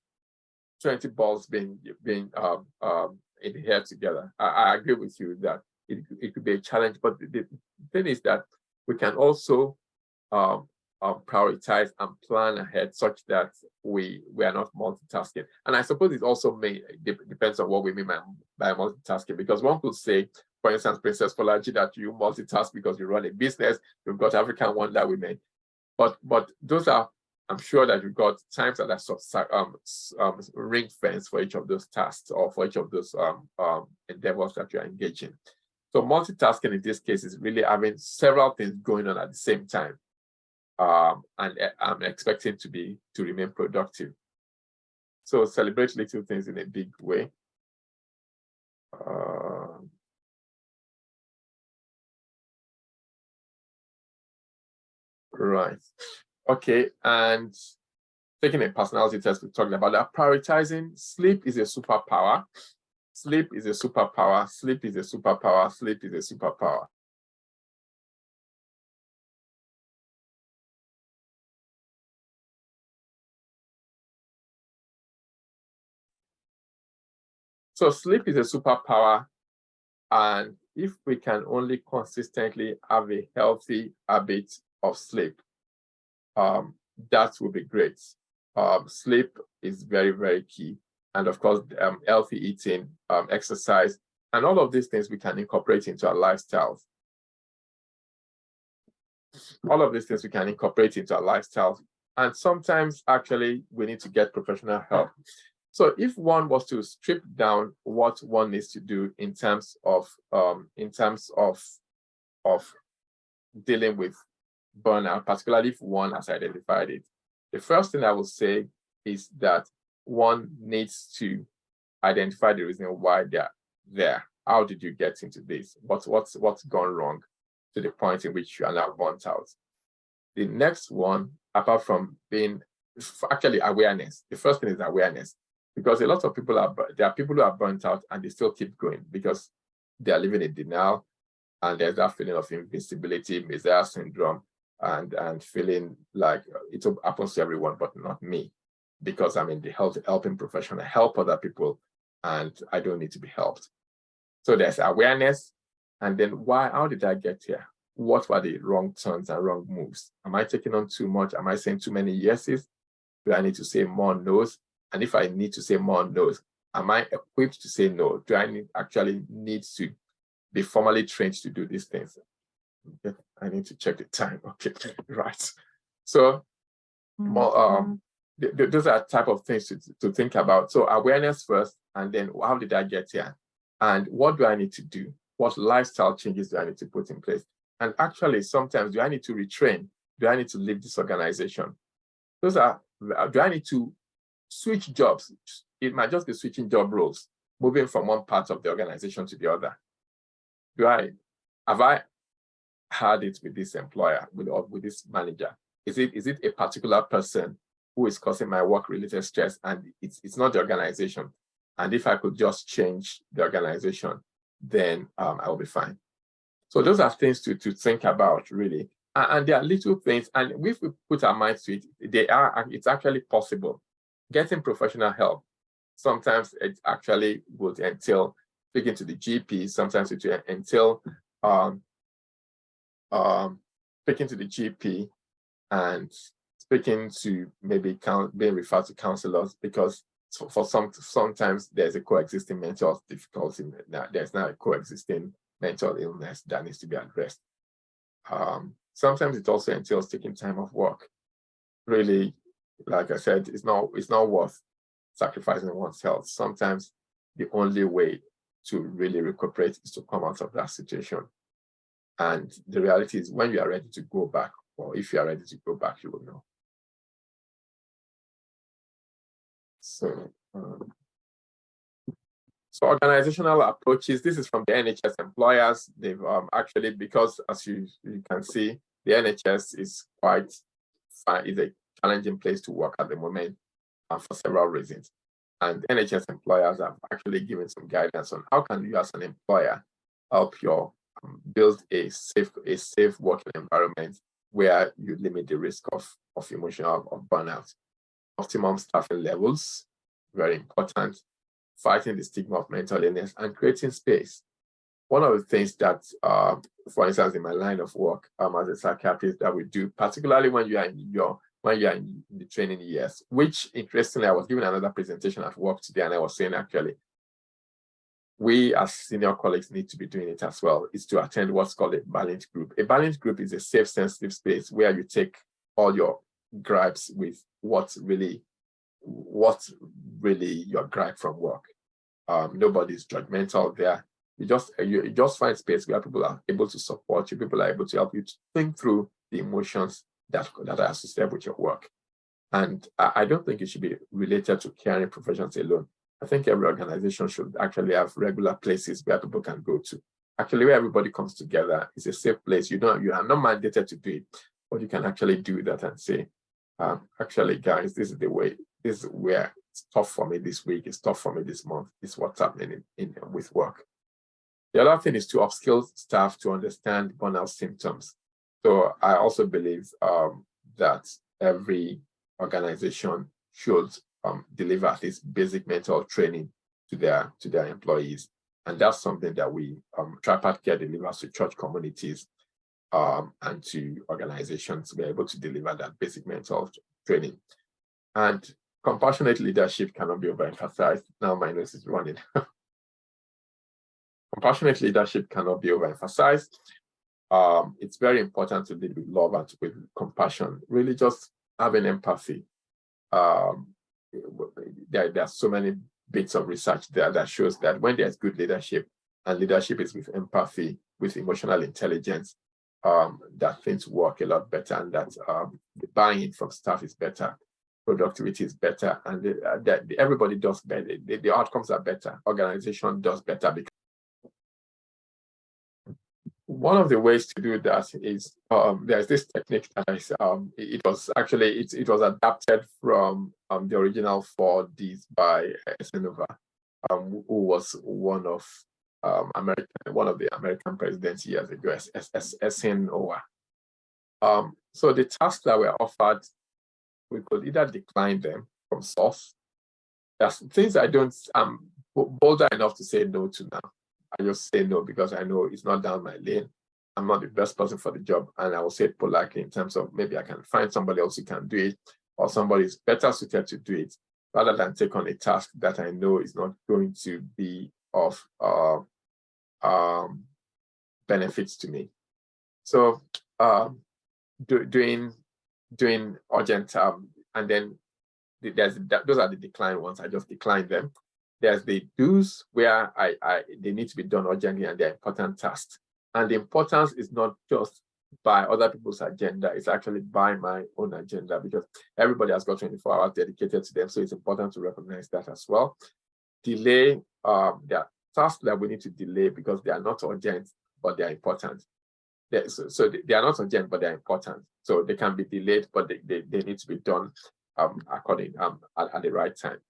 20 balls being in the air together. I agree with you that it could be a challenge, but the thing is that we can also prioritize and plan ahead such that we are not multitasking. And I suppose it also depends on what we mean by multitasking, because one could say, for instance, Princess Folaji, that you multitask because you run a business, you've got African Wonder Women. But those are, I'm sure that you've got times that are ring fence for each of those tasks or for each of those endeavors that you're engaging. So multitasking in this case is really having several things going on at the same time. And I'm expecting to remain productive. So celebrate little things in a big way. Right. Okay, and taking a personality test, we talked about that. Prioritizing. Sleep is a superpower. Sleep is a superpower. Sleep is a superpower. Sleep is a superpower. So sleep is a superpower, and if we can only consistently have a healthy habit of sleep, that would be great. Sleep is very, very key. And of course, healthy eating, exercise, and all of these things we can incorporate into our lifestyles. All of these things we can incorporate into our lifestyles. And sometimes actually we need to get professional help. So if one was to strip down what one needs to do in terms of dealing with burnout, particularly if one has identified it, the first thing I will say is that one needs to identify the reason why they're there. How did you get into this? What's gone wrong to the point in which you are now burnt out? The next one, apart from being actually awareness, the first thing is awareness, because a lot of people there are people who are burnt out and they still keep going because they are living in denial, and there's that feeling of invincibility, Messiah syndrome, and feeling like it happens to everyone but not me, because I'm in the helping profession. I help other people and I don't need to be helped. So there's awareness, and then how did I get here? What were the wrong turns and wrong moves? Am I taking on too much? Am I saying too many yeses? Do I need to say more no's? And if I need to say more no's, am I equipped to say no? Do I actually need to be formally trained to do these things? Okay. I need to check the time. Okay, right. So those are type of things to think about. So awareness first, and then how did I get here? And what do I need to do? What lifestyle changes do I need to put in place? And actually, sometimes, do I need to retrain? Do I need to leave this organization? Do I need to switch jobs? It might just be switching job roles, moving from one part of the organization to the other. Have I had it with this employer, with this manager? Is it a particular person who is causing my work-related stress, and it's not the organization? And if I could just change the organization, then I will be fine. So those are things to think about, really. And there are little things, and if we put our minds to it, it's actually possible. Getting professional help, sometimes it actually would entail speaking to the GP, sometimes it will entail speaking to the GP and speaking to maybe being referred to counselors, because sometimes there's a coexisting mental difficulty. There's now a coexisting mental illness that needs to be addressed. Sometimes it also entails taking time off work. Really, like I said, it's not worth sacrificing one's health. Sometimes the only way to really recuperate is to come out of that situation. And the reality is, when you are ready to go back, or if you are ready to go back, you will know. So organizational approaches, this is from the NHS employers. They've actually, because as you can see, the NHS is is a challenging place to work at the moment for several reasons. And NHS employers have actually given some guidance on how can you, as an employer, help build a safe working environment where you limit the risk of emotional burnout. Optimum staffing levels, very important. Fighting the stigma of mental illness and creating space. One of the things that, for instance, in my line of work as a psychiatrist, that we do, particularly when you are in the training years, which interestingly, I was giving another presentation at work today, and I was saying actually, we as senior colleagues need to be doing it as well, is to attend what's called a balanced group. A balanced group is a safe, sensitive space where you take all your gripes with what's really your gripe from work. Nobody's judgmental there. You just find space where people are able to support you, people are able to help you to think through the emotions that are associated with your work. And I don't think it should be related to caring professions alone. I think every organization should actually have regular places where people can go to. Actually, where everybody comes together, it's a safe place. You are not mandated to do it, but you can actually do that and say, actually, guys, this is the way. This is where it's tough for me this week. It's tough for me this month. This is what's happening with work. The other thing is to upskill staff to understand burnout symptoms. So I also believe that every organization should deliver at least basic mental training to their employees, and that's something that we Tripart Care delivers to church communities. and to organizations to be able to deliver that basic mental health training. And compassionate leadership cannot be overemphasized. Now my nose is running. Compassionate leadership cannot be overemphasized. It's very important to lead with love and with compassion, really just having empathy. There are so many bits of research there that shows that when there's good leadership, and leadership is with empathy, with emotional intelligence, that things work a lot better, and that the buy-in from staff is better, productivity is better, and everybody does better. The outcomes are better. Organization does better. Because one of the ways to do that is there's this technique that it was adapted from the original 4Ds by Eisenhower, who was one of the American presidents years ago, Eisenhower. So the tasks that were offered, we could either decline them from source. There's things I don't bolder enough to say no to now. I just say no because I know it's not down my lane. I'm not the best person for the job, and I will say it politely in terms of maybe I can find somebody else who can do it, or somebody is better suited to do it, rather than take on a task that I know is not going to be of benefits to me. So doing urgent, and then those are the decline ones. I just decline them. There's the do's where they need to be done urgently and they're important tasks. And the importance is not just by other people's agenda, it's actually by my own agenda, because everybody has got 24 hours dedicated to them. So it's important to recognize that as well. Delay, there are tasks that we need to delay because they are not urgent, but they are important. So they are not urgent, but they're important. So they can be delayed, but they need to be done at the right time.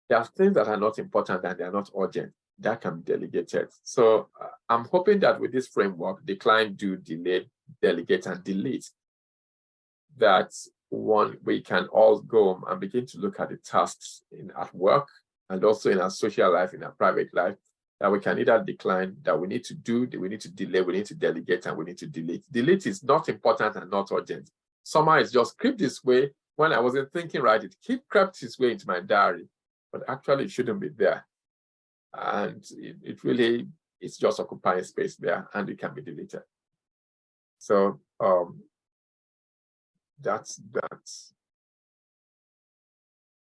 There are things that are not important and they are not urgent that can be delegated. So I'm hoping that with this framework, decline, do, delay, delegate, and delete, that we can all go and begin to look at the tasks at work and also in our social life, in our private life, that we can either decline, that we need to do, we need to delay, we need to delegate, and we need to delete. Delete is not important and not urgent. Somehow it's just crept this way. When I wasn't thinking right, it crept this way into my diary, but actually it shouldn't be there. And it's just occupying space there, and it can be deleted. So that's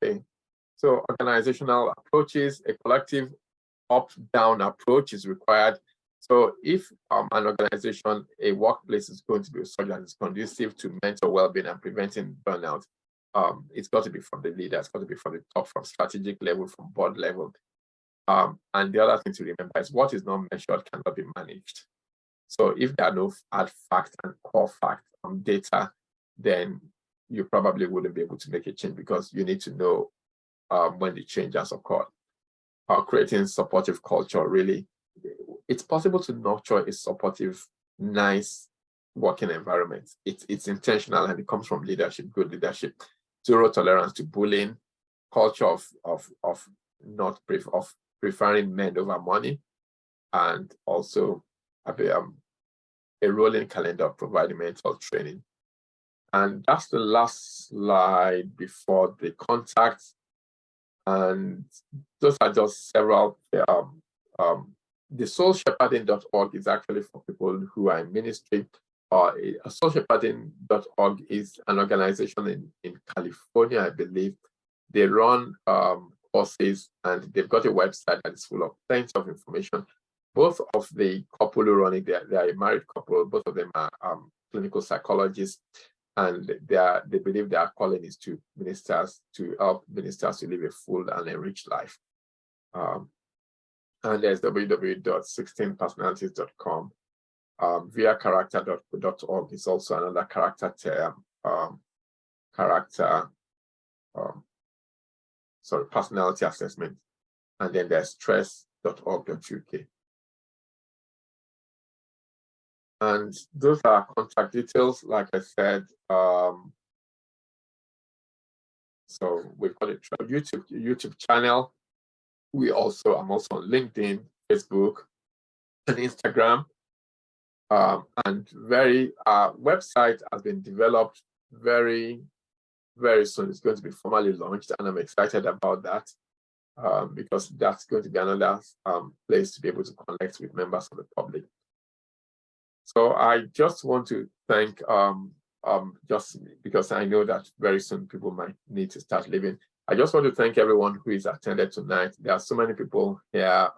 okay. So organizational approaches, a collective up-down approach is required. So if an organization, a workplace is going to be such that it's conducive to mental well-being and preventing burnout, it's got to be from the leader, it's got to be from the top, from strategic level, from board level. And the other thing to remember is what is not measured cannot be managed. So if there are no hard facts and core facts on data, then you probably wouldn't be able to make a change, because you need to know when the change has occurred. Creating supportive culture, really, it's possible to nurture a supportive, nice working environment. It's intentional and it comes from leadership, good leadership. Zero tolerance to bullying, culture of preferring men over money, and also a rolling calendar of providing mental training. And that's the last slide before the contact. And those are just several. The soulshepherding.org is actually for people who are in ministry. Soulshepherding.org is an organization in California, I believe. They run courses, and they've got a website that is full of plenty of information. Both of the couple who run it, they are a married couple. Both of them are clinical psychologists, and they believe their calling is to help ministers to live a full and enriched life. And there's www.16personalities.com. viacharacter.org is also another personality assessment. And then there's stress.org.uk. And those are contact details, like I said. So we've got a YouTube channel. I'm also on LinkedIn, Facebook, and Instagram. And website has been developed very, very soon. It's going to be formally launched, and I'm excited about that because that's going to be another place to be able to connect with members of the public. So I just want to thank, just because I know that very soon people might need to start leaving. I just want to thank everyone who is attended tonight. There are so many people here